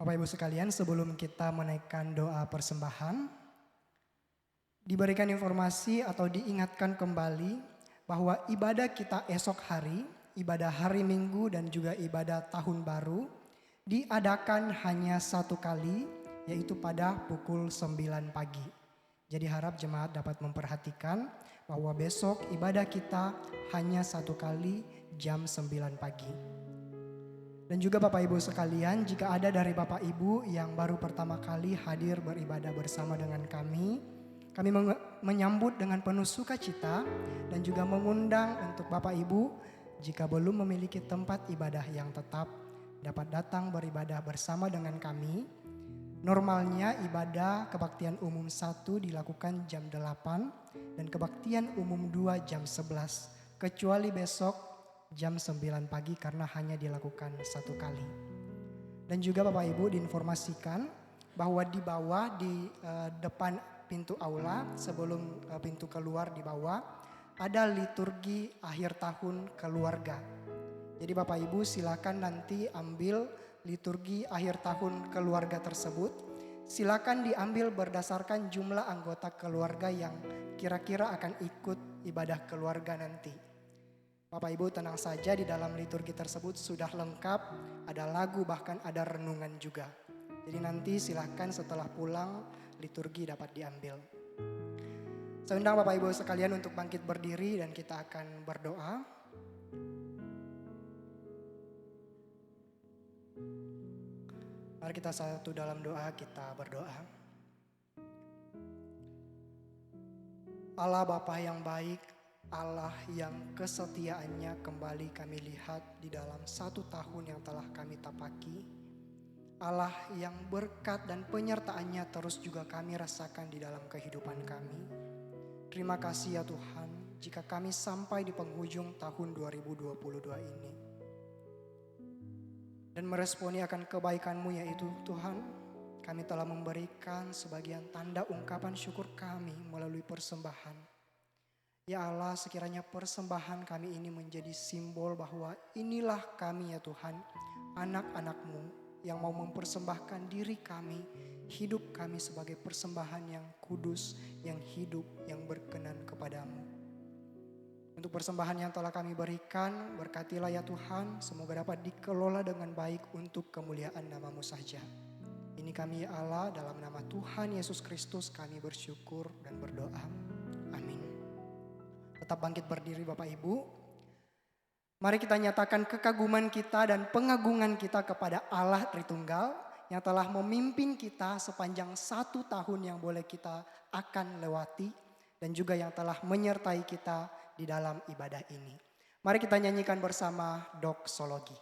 Bapak Ibu sekalian, sebelum kita menaikkan doa persembahan, diberikan informasi atau diingatkan kembali bahwa ibadah kita esok hari, ibadah hari Minggu dan juga ibadah tahun baru diadakan hanya satu kali, yaitu pada pukul 9 pagi. Jadi harap jemaat dapat memperhatikan bahwa besok ibadah kita hanya satu kali jam 9 pagi. Dan juga Bapak Ibu sekalian, jika ada dari Bapak Ibu yang baru pertama kali hadir beribadah bersama dengan kami menyambut dengan penuh sukacita dan juga mengundang untuk Bapak Ibu jika belum memiliki tempat ibadah yang tetap dapat datang beribadah bersama dengan kami. Normalnya ibadah kebaktian umum 1 dilakukan jam 8 dan kebaktian umum 2 jam 11, kecuali besok jam 9 pagi karena hanya dilakukan satu kali. Dan juga Bapak Ibu diinformasikan bahwa di bawah di depan pintu aula sebelum pintu keluar di bawah ada liturgi akhir tahun keluarga. Jadi Bapak Ibu silakan nanti ambil liturgi akhir tahun keluarga tersebut. Silakan diambil berdasarkan jumlah anggota keluarga yang kira-kira akan ikut ibadah keluarga nanti. Bapak Ibu tenang saja, di dalam liturgi tersebut sudah lengkap, ada lagu bahkan ada renungan juga. Jadi nanti silakan setelah pulang liturgi dapat diambil. Saya undang Bapak Ibu sekalian untuk bangkit berdiri dan kita akan berdoa. Mari kita satu dalam doa, kita berdoa. Allah Bapa yang baik, Allah yang kesetiaannya kembali kami lihat di dalam 1 tahun yang telah kami tapaki. Allah yang berkat dan penyertaannya terus juga kami rasakan di dalam kehidupan kami. Terima kasih ya Tuhan, jika kami sampai di penghujung tahun 2022 ini. Dan meresponi akan kebaikan-Mu yaitu Tuhan, kami telah memberikan sebagian tanda ungkapan syukur kami melalui persembahan. Ya Allah, sekiranya persembahan kami ini menjadi simbol bahwa inilah kami ya Tuhan, anak-anak-Mu yang mau mempersembahkan diri kami, hidup kami sebagai persembahan yang kudus, yang hidup, yang berkenan kepadamu. Untuk persembahan yang telah kami berikan, berkatilah ya Tuhan, semoga dapat dikelola dengan baik untuk kemuliaan nama-Mu saja. Ini kami ya Allah, dalam nama Tuhan Yesus Kristus kami bersyukur dan berdoa. Amin. Tetap bangkit berdiri Bapak Ibu. Mari kita nyatakan kekaguman kita dan pengagungan kita kepada Allah Tritunggal yang telah memimpin kita sepanjang 1 tahun yang boleh kita akan lewati dan juga yang telah menyertai kita di dalam ibadah ini. Mari kita nyanyikan bersama doksologi.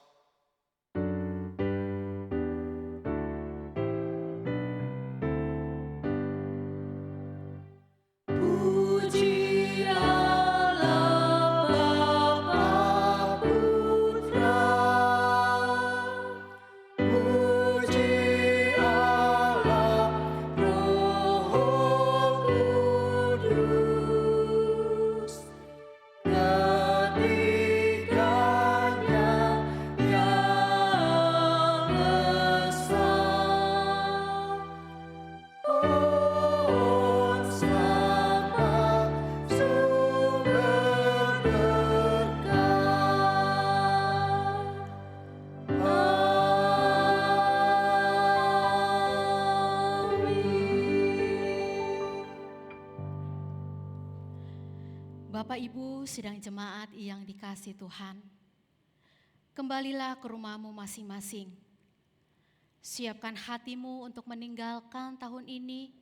Bapak Ibu sidang jemaat yang dikasihi Tuhan, kembalilah ke rumahmu masing-masing. Siapkan hatimu untuk meninggalkan tahun ini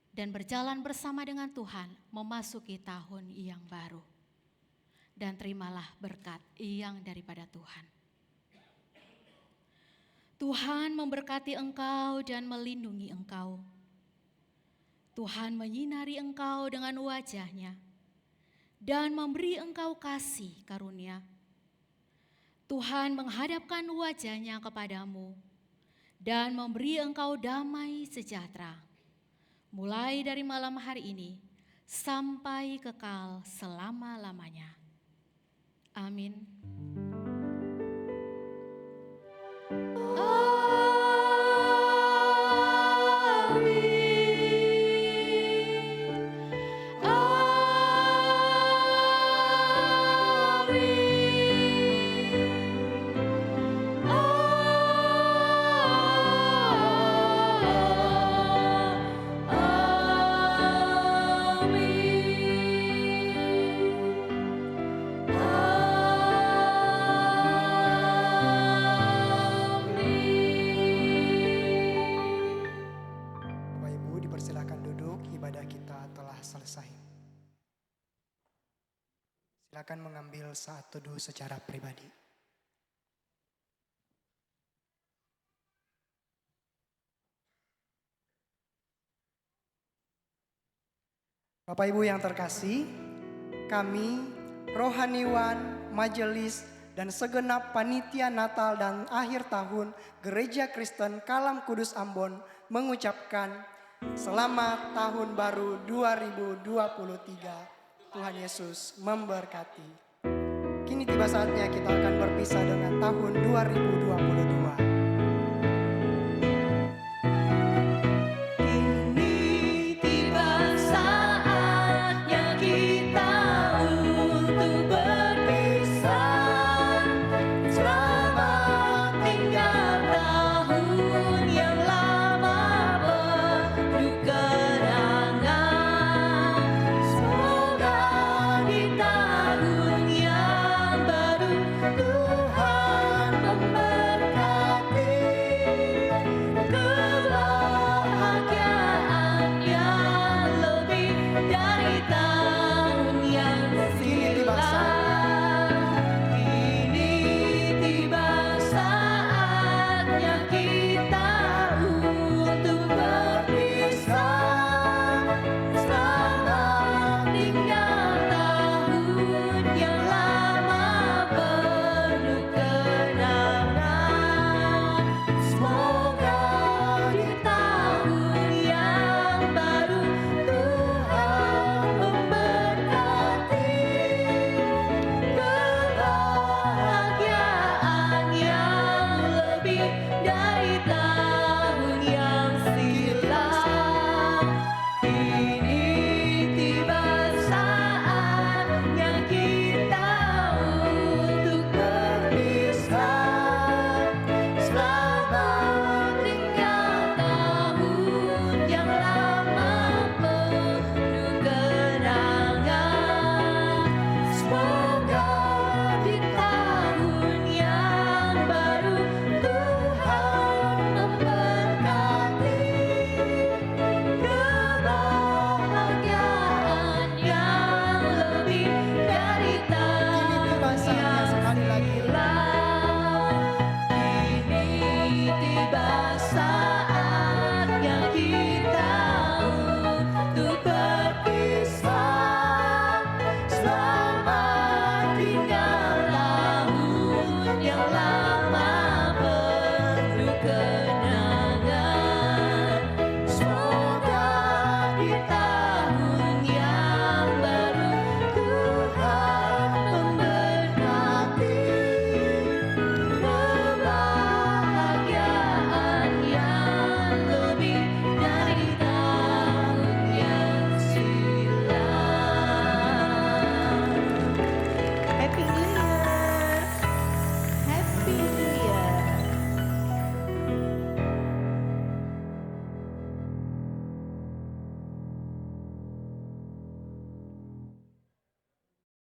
dan berjalan bersama dengan Tuhan memasuki tahun yang baru. Dan terimalah berkat yang daripada Tuhan. Tuhan memberkati engkau dan melindungi engkau. Tuhan menyinari engkau dengan wajah-Nya dan memberi engkau kasih karunia. Tuhan menghadapkan wajah-Nya kepadamu dan memberi engkau damai sejahtera, mulai dari malam hari ini sampai kekal selama-lamanya. Amin. Amin. Silakan mengambil saat teduh secara pribadi. Bapak Ibu yang terkasih, kami rohaniwan, majelis, dan segenap panitia Natal dan akhir tahun Gereja Kristen Kalam Kudus Ambon mengucapkan selamat tahun baru 2023. Tuhan Yesus memberkati. Kini tiba saatnya kita akan berpisah dengan tahun 2022. Dari